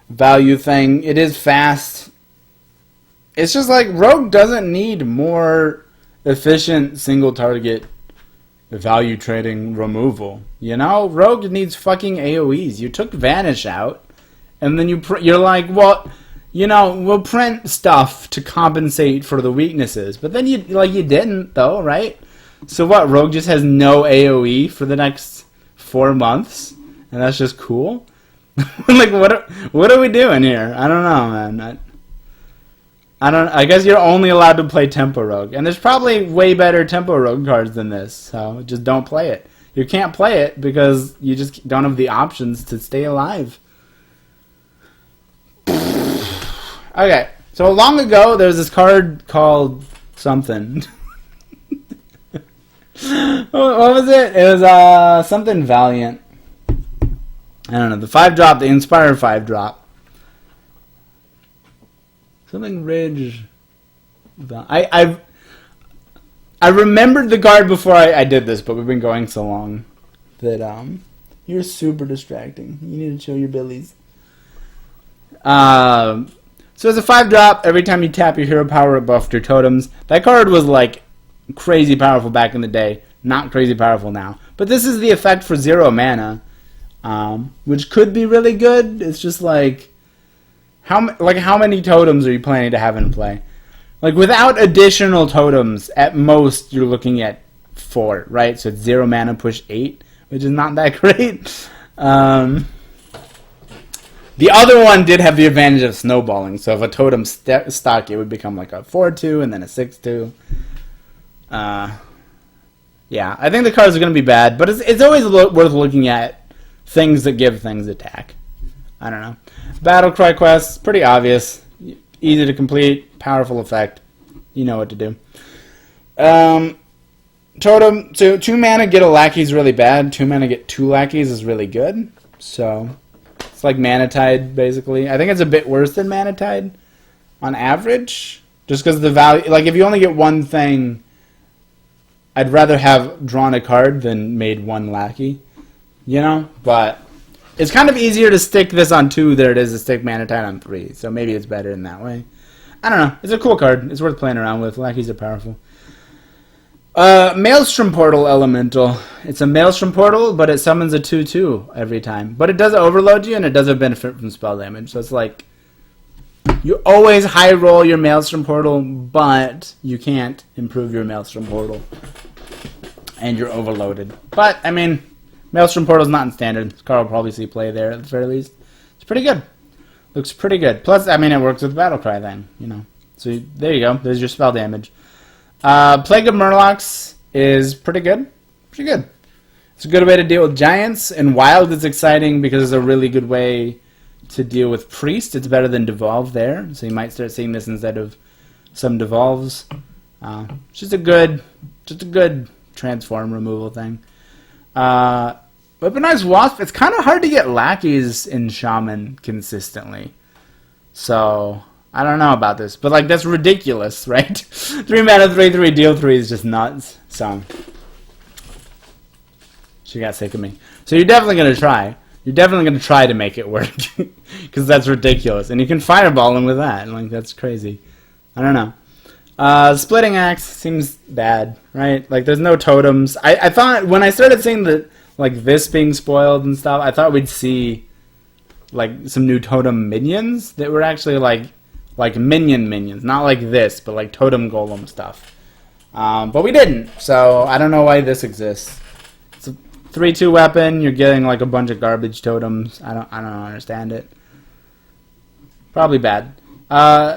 value thing. It is fast. It's just like Rogue doesn't need more efficient single target value trading removal. You know, Rogue needs fucking AoEs. You took Vanish out, and then you're like, well, you know, we'll print stuff to compensate for the weaknesses. But then you didn't though, right? So what? Rogue just has no AoE for the next 4 months, and that's just cool. Like what are we doing here? I don't know, man. I guess you're only allowed to play Tempo Rogue, and there's probably way better Tempo Rogue cards than this. So just don't play it. You can't play it because you just don't have the options to stay alive. Okay, so long ago there was this card called something. What was it? It was something Valiant. I don't know. The 5-drop, the Inspire 5-drop. Something Ridge. I remembered the card before I did this, but we've been going so long that you're super distracting. You need to show your billies. So it's a 5-drop. Every time you tap your hero power, it buffed your totems. That card was like crazy powerful back in the day. Not crazy powerful now. But this is the effect for 0 mana, which could be really good. It's just like how many totems are you planning to have in play? Like without additional totems, at most you're looking at 4, right? So it's 0 mana, push 8, which is not that great. The other one did have the advantage of snowballing. So if a totem stuck, it would become like a 4/2 and then a 6/2. Yeah, I think the cards are going to be bad, but it's always worth looking at things that give things attack. I don't know. Battle Cry quest, pretty obvious. Easy to complete, powerful effect. You know what to do. Totem, so 2 mana get a lackey is really bad. 2 mana get 2 lackeys is really good. So it's like Mana Tide, basically. I think it's a bit worse than Mana Tide on average. Just because the value, like if you only get one thing, I'd rather have drawn a card than made 1 lackey. You know? But it's kind of easier to stick this on 2 than it is to stick Mana Tide on 3. So maybe it's better in that way. I don't know. It's a cool card. It's worth playing around with. Lackeys are powerful. Maelstrom Portal Elemental. It's a Maelstrom Portal, but it summons a 2/2 every time. But it does overload you, and it doesn't benefit from spell damage. So it's like, you always high roll your Maelstrom Portal, but you can't improve your Maelstrom Portal. And you're overloaded. But, I mean, Maelstrom Portal's not in standard. Carl will probably see play there at the very least. It's pretty good. Looks pretty good. Plus, I mean, it works with the Battlecry thing, you know. So there you go. There's your spell damage. Plague of Murlocs is pretty good. Pretty good. It's a good way to deal with giants. And Wild is exciting because it's a really good way to deal with Priest. It's better than Devolve there. So you might start seeing this instead of some Devolves. Just a good transform removal thing. Weaponized Wasp, it's kind of hard to get lackeys in Shaman consistently. So I don't know about this, but like that's ridiculous, right? 3 mana, 3/3, deal 3 is just nuts. So she got sick of me. So you're definitely gonna try. You're definitely gonna try to make it work because that's ridiculous, and you can fireball him with that. Like that's crazy. I don't know. Splitting Axe seems bad, right? Like there's no totems. I thought when I started seeing like this being spoiled and stuff, I thought we'd see like some new totem minions that were actually like minions, not like this, but like totem golem stuff. But we didn't, so I don't know why this exists. It's a 3/2 weapon. You're getting like a bunch of garbage totems. I don't understand it. Probably bad.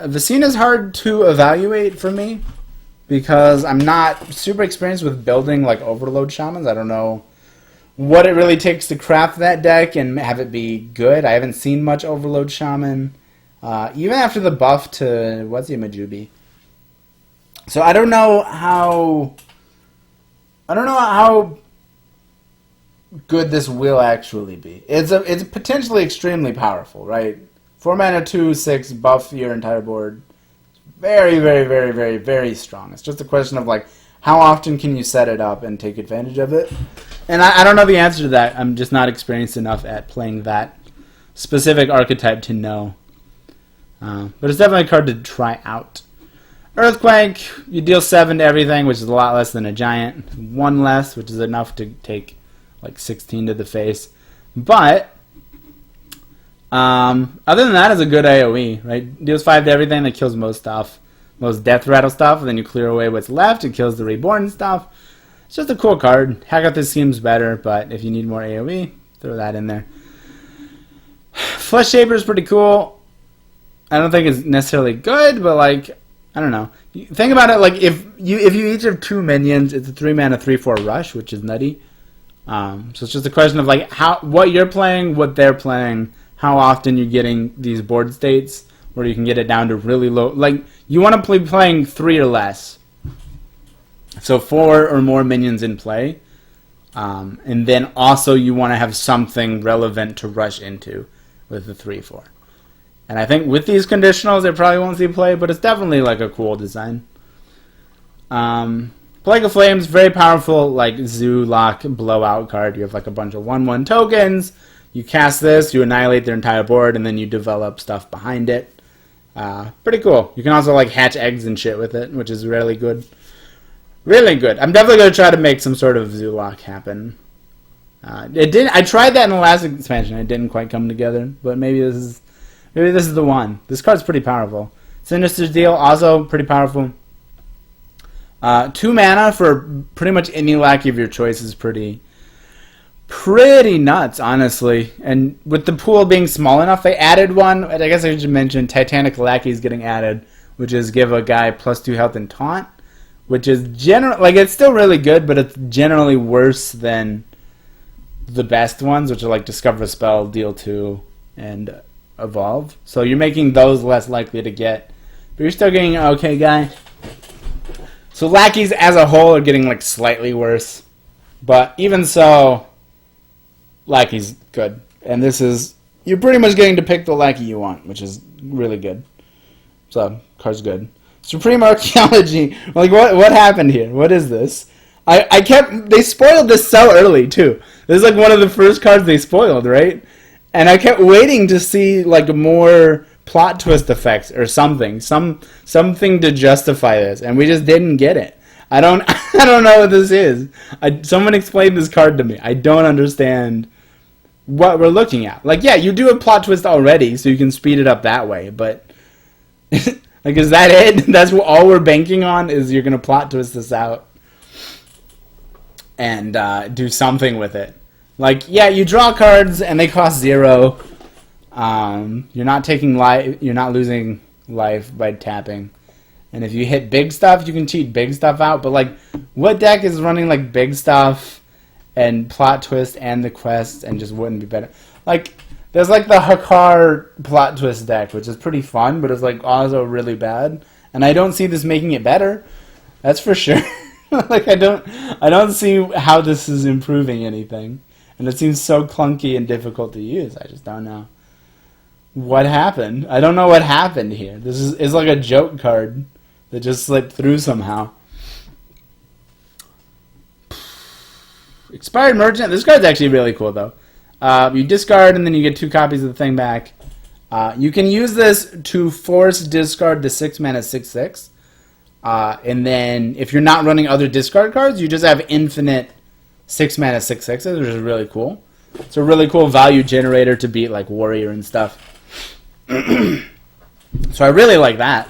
Vicina's hard to evaluate for me because I'm not super experienced with building like overload shamans. I don't know what it really takes to craft that deck and have it be good. I haven't seen much overload shaman. Even after the buff to Majubi. So I don't know how good this will actually be. It's potentially extremely powerful, right? 4 mana, 2/6, buff your entire board. Very, very, very, very, very strong. It's just a question of like how often can you set it up and take advantage of it. And I don't know the answer to that. I'm just not experienced enough at playing that specific archetype to know. But it's definitely a card to try out. Earthquake, you deal 7 to everything, which is a lot less than a giant. 1 less, which is enough to take like 16 to the face. But other than that, it's a good AoE, right? Deals 5 to everything that kills most stuff, most death rattle stuff, and then you clear away what's left. It kills the reborn stuff. It's just a cool card. Hagathis seems better, but if you need more AoE, throw that in there. Flesh Shaper is pretty cool. I don't think it's necessarily good, but like, I don't know. Think about it like if you each have 2 minions, it's a 3-mana 3/4 rush, which is nutty. So it's just a question of like what you're playing, what they're playing, how often you're getting these board states where you can get it down to really low. Like you want to be playing 3 or less, so 4 or more minions in play, and then also you want to have something relevant to rush into with the 3/4. And I think with these conditionals, it probably won't see play, but it's definitely like a cool design. Plague of Flames, very powerful, like Zoo Lock blowout card. You have like a bunch of 1/1 tokens. You cast this, you annihilate their entire board, and then you develop stuff behind it. Pretty cool. You can also like hatch eggs and shit with it, which is really good. Really good. I'm definitely going to try to make some sort of Zoo Lock happen. It didn't. I tried that in the last expansion. It didn't quite come together, but maybe this is the one. This card's pretty powerful. Sinister's Deal, also pretty powerful. 2 mana for pretty much any lackey of your choice is pretty nuts, honestly. And with the pool being small enough, they added one. I guess I should mention Titanic Lackey is getting added, which is give a guy +2 health and taunt, which is like it's still really good, but it's generally worse than the best ones, which are like Discover a Spell, Deal 2, and Evolve. So you're making those less likely to get, but you're still getting an okay guy. So lackeys as a whole are getting like slightly worse, but even so, lackey's good. And this is, you're pretty much getting to pick the lackey you want, which is really good. So card's good. Supreme Archaeology, like what happened here? What is this? They spoiled this so early too. This is like one of the first cards they spoiled, right? And I kept waiting to see like more plot twist effects or something to justify this, and we just didn't get it. I don't know what this is. Someone explained this card to me. I don't understand what we're looking at. Like, yeah, you do a plot twist already, so you can speed it up that way, but like, is that it? That's what all we're banking on, is you're gonna plot twist this out and do something with it. Like, yeah, you draw cards and they cost 0. You're not taking life. You're not losing life by tapping. And if you hit big stuff, you can cheat big stuff out. But like, what deck is running like big stuff and plot twist and the quest and just wouldn't be better? Like, there's like the Hakar plot twist deck, which is pretty fun, but it's like also really bad. And I don't see this making it better. That's for sure. Like, I don't see how this is improving anything. And it seems so clunky and difficult to use. I just don't know what happened. I don't know what happened here. This is like a joke card that just slipped through somehow. Expired Merchant. This card's actually really cool, though. You discard, and then you get 2 copies of the thing back. You can use this to force discard the 6-mana 6/6. And then, if you're not running other discard cards, you just have infinite 6-mana 6/6s, which is really cool. It's a really cool value generator to beat like Warrior and stuff. So I really like that.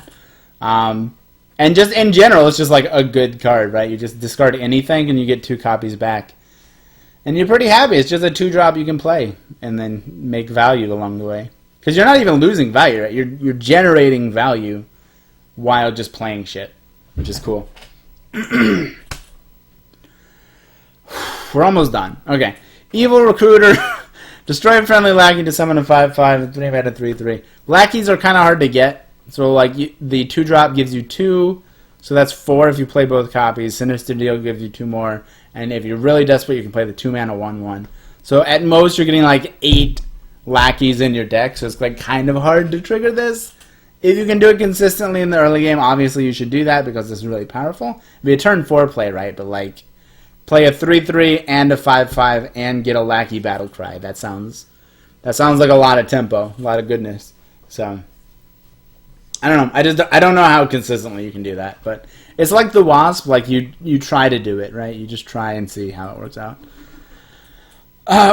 And just in general, it's just like a good card, right? You just discard anything and you get 2 copies back. And you're pretty happy. It's just a 2-drop you can play and then make value along the way. Because you're not even losing value, right? You're generating value while just playing shit, which is cool. We're almost done. Okay. Evil Recruiter. Destroy a friendly lackey to summon a 5/5 and 3-mana 3/3. Lackeys are kind of hard to get. So, like, the 2-drop gives you 2. So that's 4 if you play both copies. Sinister Deal gives you 2 more. And if you're really desperate, you can play the 2-mana 1/1. So at most, you're getting, like, 8 lackeys in your deck. So it's, like, kind of hard to trigger this. If you can do it consistently in the early game, obviously you should do that because this is really powerful. It'd be a turn 4 play, right? But like, play a 3/3 and a 5/5 and get a Lackey Battle Cry. That sounds like a lot of tempo, a lot of goodness. So I don't know. I don't know how consistently you can do that, but it's like the Wasp. Like you try to do it, right? You just try and see how it works out.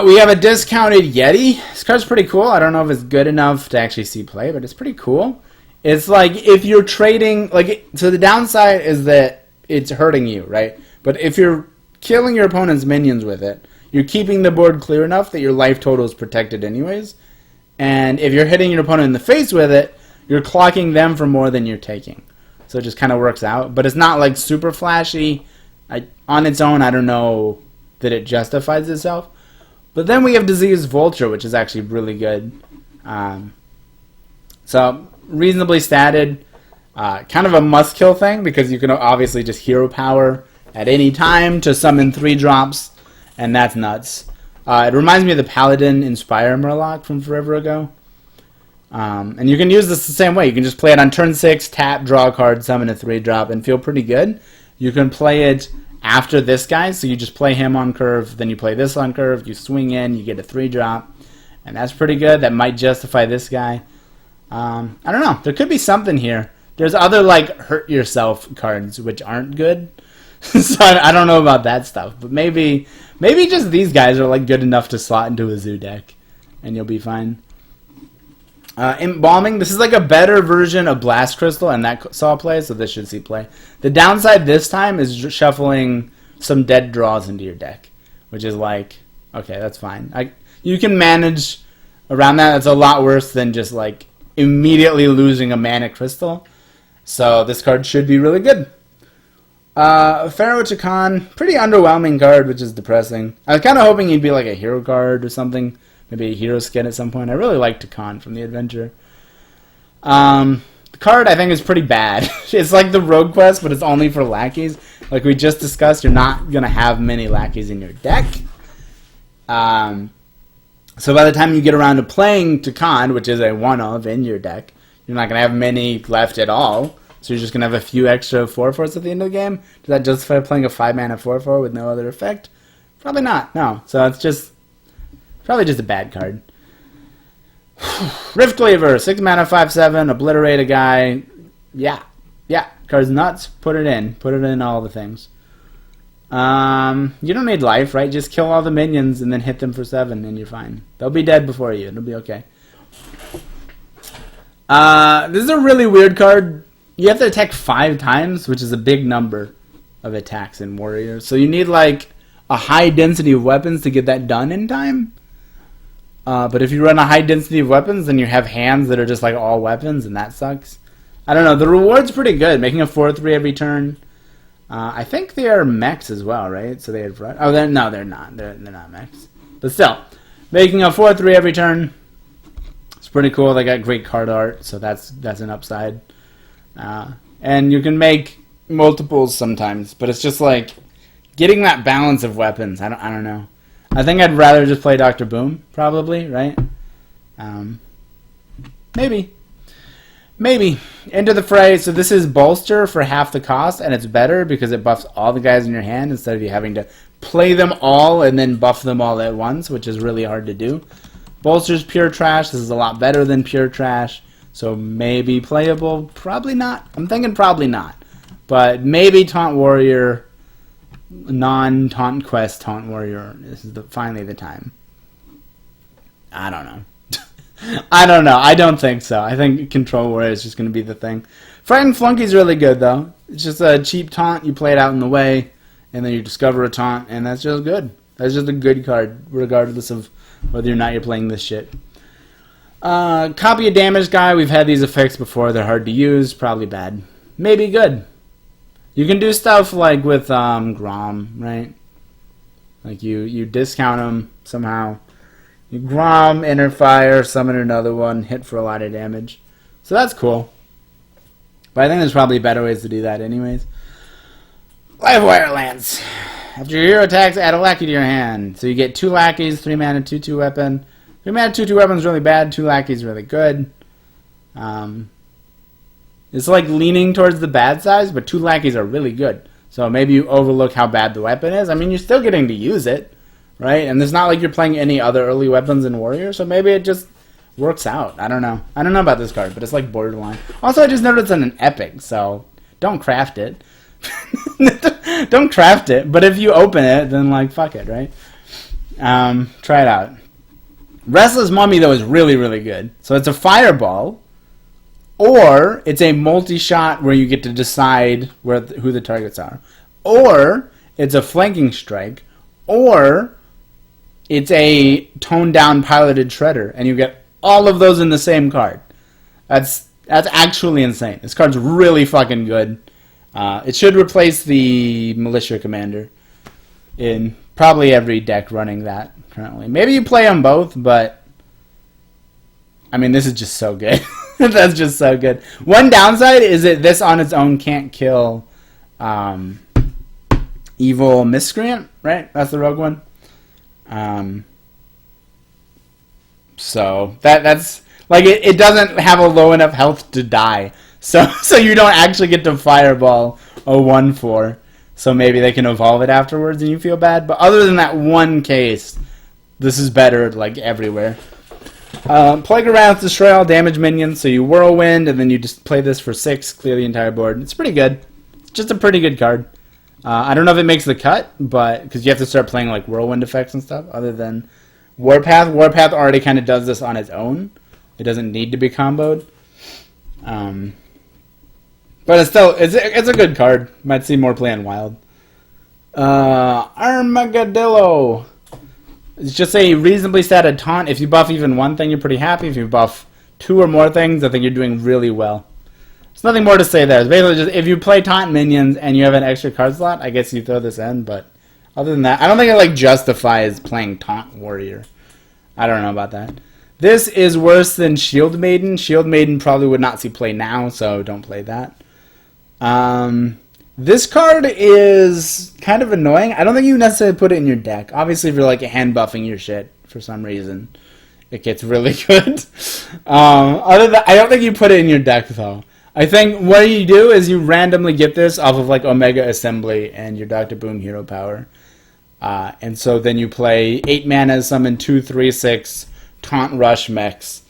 We have a discounted Yeti. This card's pretty cool. I don't know if it's good enough to actually see play, but it's pretty cool. It's like if you're trading, so the downside is that it's hurting you, right? But if you're killing your opponent's minions with it, you're keeping the board clear enough that your life total is protected anyways. And if you're hitting your opponent in the face with it, you're clocking them for more than you're taking. So it just kind of works out. But it's not like super flashy. On its own, I don't know that it justifies itself. But then we have Diseased Vulture, which is actually really good. So reasonably statted. Kind of a must-kill thing because you can obviously just hero power at any time to summon 3 drops. And that's nuts. It reminds me of the Paladin Inspire Murloc from forever ago. And you can use this the same way. You can just play it on turn 6, tap, draw a card, summon a 3-drop, and feel pretty good. You can play it after this guy, so you just play him on curve, then you play this on curve, you swing in, you get a 3-drop, and that's pretty good. That might justify this guy. I don't know. There could be something here. There's other, like, hurt yourself cards, which aren't good. So I don't know about that stuff, but maybe just these guys are, like, good enough to slot into a zoo deck, and you'll be fine. Embalming, this is like a better version of Blast Crystal, and that saw play, so this should see play. The downside this time is shuffling some dead draws into your deck, which is like, okay, that's fine. You can manage around that. It's a lot worse than just like immediately losing a Mana Crystal. So this card should be really good. Pharaoh Chakan, pretty underwhelming card, which is depressing. I was kind of hoping he'd be like a hero card or something. Maybe a hero skin at some point. I really like Takan from the adventure. The card, I think, is pretty bad. It's like the Rogue Quest, but it's only for lackeys. Like we just discussed, you're not going to have many lackeys in your deck. So by the time you get around to playing Takan, which is a one-of in your deck, you're not going to have many left at all. So you're just going to have a few extra 4/4s at the end of the game. Does that justify playing a 5-mana 4/4 with no other effect? Probably not, no. So it's just... probably just a bad card. Rift Cleaver, 6-mana, 5/7, obliterate a guy. Yeah. Card's nuts. Put it in. Put it in all the things. You don't need life, right? Just kill all the minions and then hit them for 7 and you're fine. They'll be dead before you. It'll be okay. This is a really weird card. You have to attack 5 times, which is a big number of attacks in Warriors. So you need like a high density of weapons to get that done in time. But if you run a high density of weapons, then you have hands that are just like all weapons, and that sucks. I don't know. The reward's pretty good. Making a 4/3 every turn. I think they are mechs as well, right? So they have... oh, they're not. They're not mechs. But still, making a 4/3 every turn. It's pretty cool. They got great card art, so that's an upside. And you can make multiples sometimes, but it's just like getting that balance of weapons. I don't know. I think I'd rather just play Dr. Boom, probably, right? Maybe. Into the Fray. So this is Bolster for half the cost, and it's better because it buffs all the guys in your hand instead of you having to play them all and then buff them all at once, which is really hard to do. Bolster's pure trash. This is a lot better than pure trash. So maybe playable. Probably not. I'm thinking probably not. But maybe Taunt Warrior... non-Taunt Quest Taunt Warrior. This is finally the time. I don't know. I don't think so. I think Control Warrior is just going to be the thing. Frightened Flunky's really good, though. It's just a cheap taunt. You play it out in the way, and then you discover a taunt, and that's just good. That's just a good card, regardless of whether or not you're playing this shit. Copy a damage guy. We've had these effects before. They're hard to use. Probably bad. Maybe good. You can do stuff like with Grom, right? Like you discount them somehow. You Grom, Inner Fire, summon another one, hit for a lot of damage. So that's cool. But I think there's probably better ways to do that anyways. Livewire Lance. After your hero attacks, add a lackey to your hand. So you get 2 lackeys, 3 mana, 2/2 weapon. 3 mana, 2/2 weapon is really bad. 2 lackeys really good. It's like leaning towards the bad side, but 2 lackeys are really good. So maybe you overlook how bad the weapon is. I mean, you're still getting to use it, right? And it's not like you're playing any other early weapons in Warrior, so maybe it just works out. I don't know. I don't know about this card, but it's like borderline. Also, I just noticed it's an epic, so don't craft it. Don't craft it, but if you open it, then like fuck it, right? Try it out. Restless Mummy though is really, really good. So it's a fireball, or it's a multi-shot where you get to decide who the targets are, or it's a flanking strike, or it's a toned down piloted shredder, and you get all of those in the same card. That's actually insane. This card's really fucking good. It should replace the Militia Commander in probably every deck running that currently. Maybe you play them both, but I mean, this is just so good. That's just so good. One downside is that this on its own can't kill Evil Miscreant, right? That's the rogue one. So that's like it doesn't have a low enough health to die. So you don't actually get to fireball a 1/4. So maybe they can evolve it afterwards and you feel bad. But other than that one case, this is better like everywhere. Plague around, destroy all damage minions. So you whirlwind and then you just play this for 6, clear the entire board. It's pretty good. It's just a pretty good card. I don't know if it makes the cut, but because you have to start playing like whirlwind effects and stuff. Other than Warpath, Warpath already kind of does this on its own. It doesn't need to be comboed. But it's still it's a good card. Might see more play on Wild. Armagadillo. It's just a reasonably statted taunt. If you buff even one thing, you're pretty happy. If you buff 2 or more things, I think you're doing really well. There's nothing more to say there. It's basically just if you play taunt minions and you have an extra card slot, I guess you throw this in. But other than that, I don't think it like justifies playing taunt warrior. I don't know about that. This is worse than Shield Maiden. Shield Maiden probably would not see play now, so don't play that. This card is kind of annoying. I don't think you necessarily put it in your deck. Obviously, if you're like hand buffing your shit for some reason, it gets really good. I don't think you put it in your deck though. I think what you do is you randomly get this off of like Omega Assembly and your Dr. Boom Hero Power, and so then you play 8 mana, summon 2, 3, 6 Taunt Rush mechs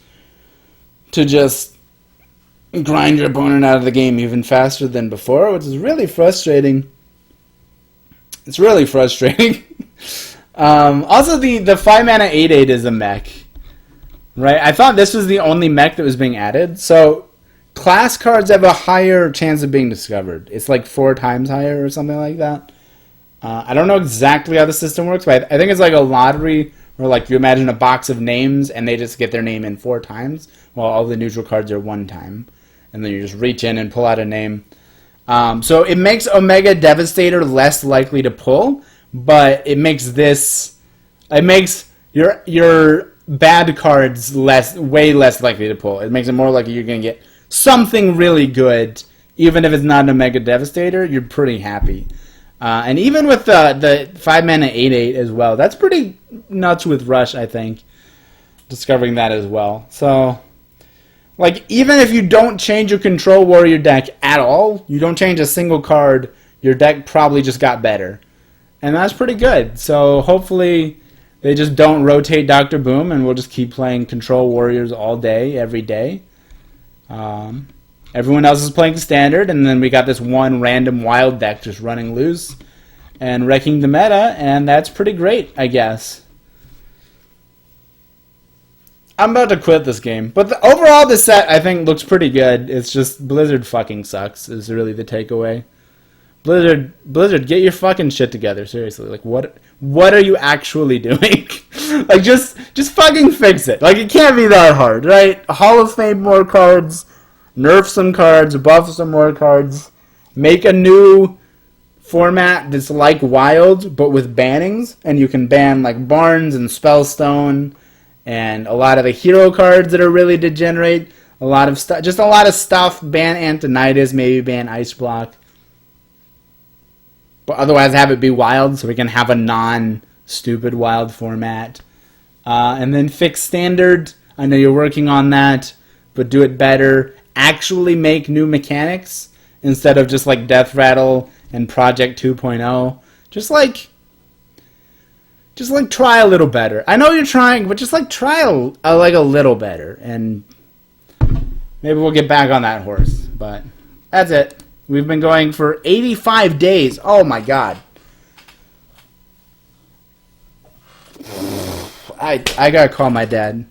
to just grind your opponent out of the game even faster than before, which is really frustrating. It's really frustrating. Also, the 5 mana 8/8 is a mech, right? I thought this was the only mech that was being added. So class cards have a higher chance of being discovered. It's like 4 times higher or something like that. I don't know exactly how the system works, but I think it's like a lottery where like you imagine a box of names and they just get their name in 4 times while all the neutral cards are 1 time. And then you just reach in and pull out a name. So it makes Omega Devastator less likely to pull, but it makes your bad cards way less likely to pull. It makes it more likely you're going to get something really good, even if it's not an Omega Devastator. You're pretty happy. And even with the 5 mana 8/8 as well, that's pretty nuts with Rush, I think. Discovering that as well. So, like, even if you don't change your Control Warrior deck at all, you don't change a single card, your deck probably just got better. And that's pretty good. So hopefully they just don't rotate Dr. Boom and we'll just keep playing Control Warriors all day, every day. Everyone else is playing Standard, and then we got this one random Wild deck just running loose and wrecking the meta, and that's pretty great, I guess. I'm about to quit this game. But overall, this set, I think, looks pretty good. It's just Blizzard fucking sucks, is really the takeaway. Blizzard, get your fucking shit together, seriously. Like, what are you actually doing? Like, just fucking fix it. Like, it can't be that hard, right? Hall of Fame more cards, nerf some cards, buff some more cards, make a new format that's like Wild, but with bannings, and you can ban, like, Barnes and Spellstone, and a lot of the hero cards that are really degenerate. A lot of stuff. Just a lot of stuff. Ban Antonidas. Maybe ban Ice Block. But otherwise have it be Wild so we can have a non-stupid Wild format. And then fix Standard. I know you're working on that. But do it better. actually make new mechanics instead of just like Death Rattle and Project 2.0. Just like try a little better. I know you're trying, but just like try like a little better, and maybe we'll get back on that horse. But that's it. We've been going for 85 days. Oh my god. I gotta call my dad.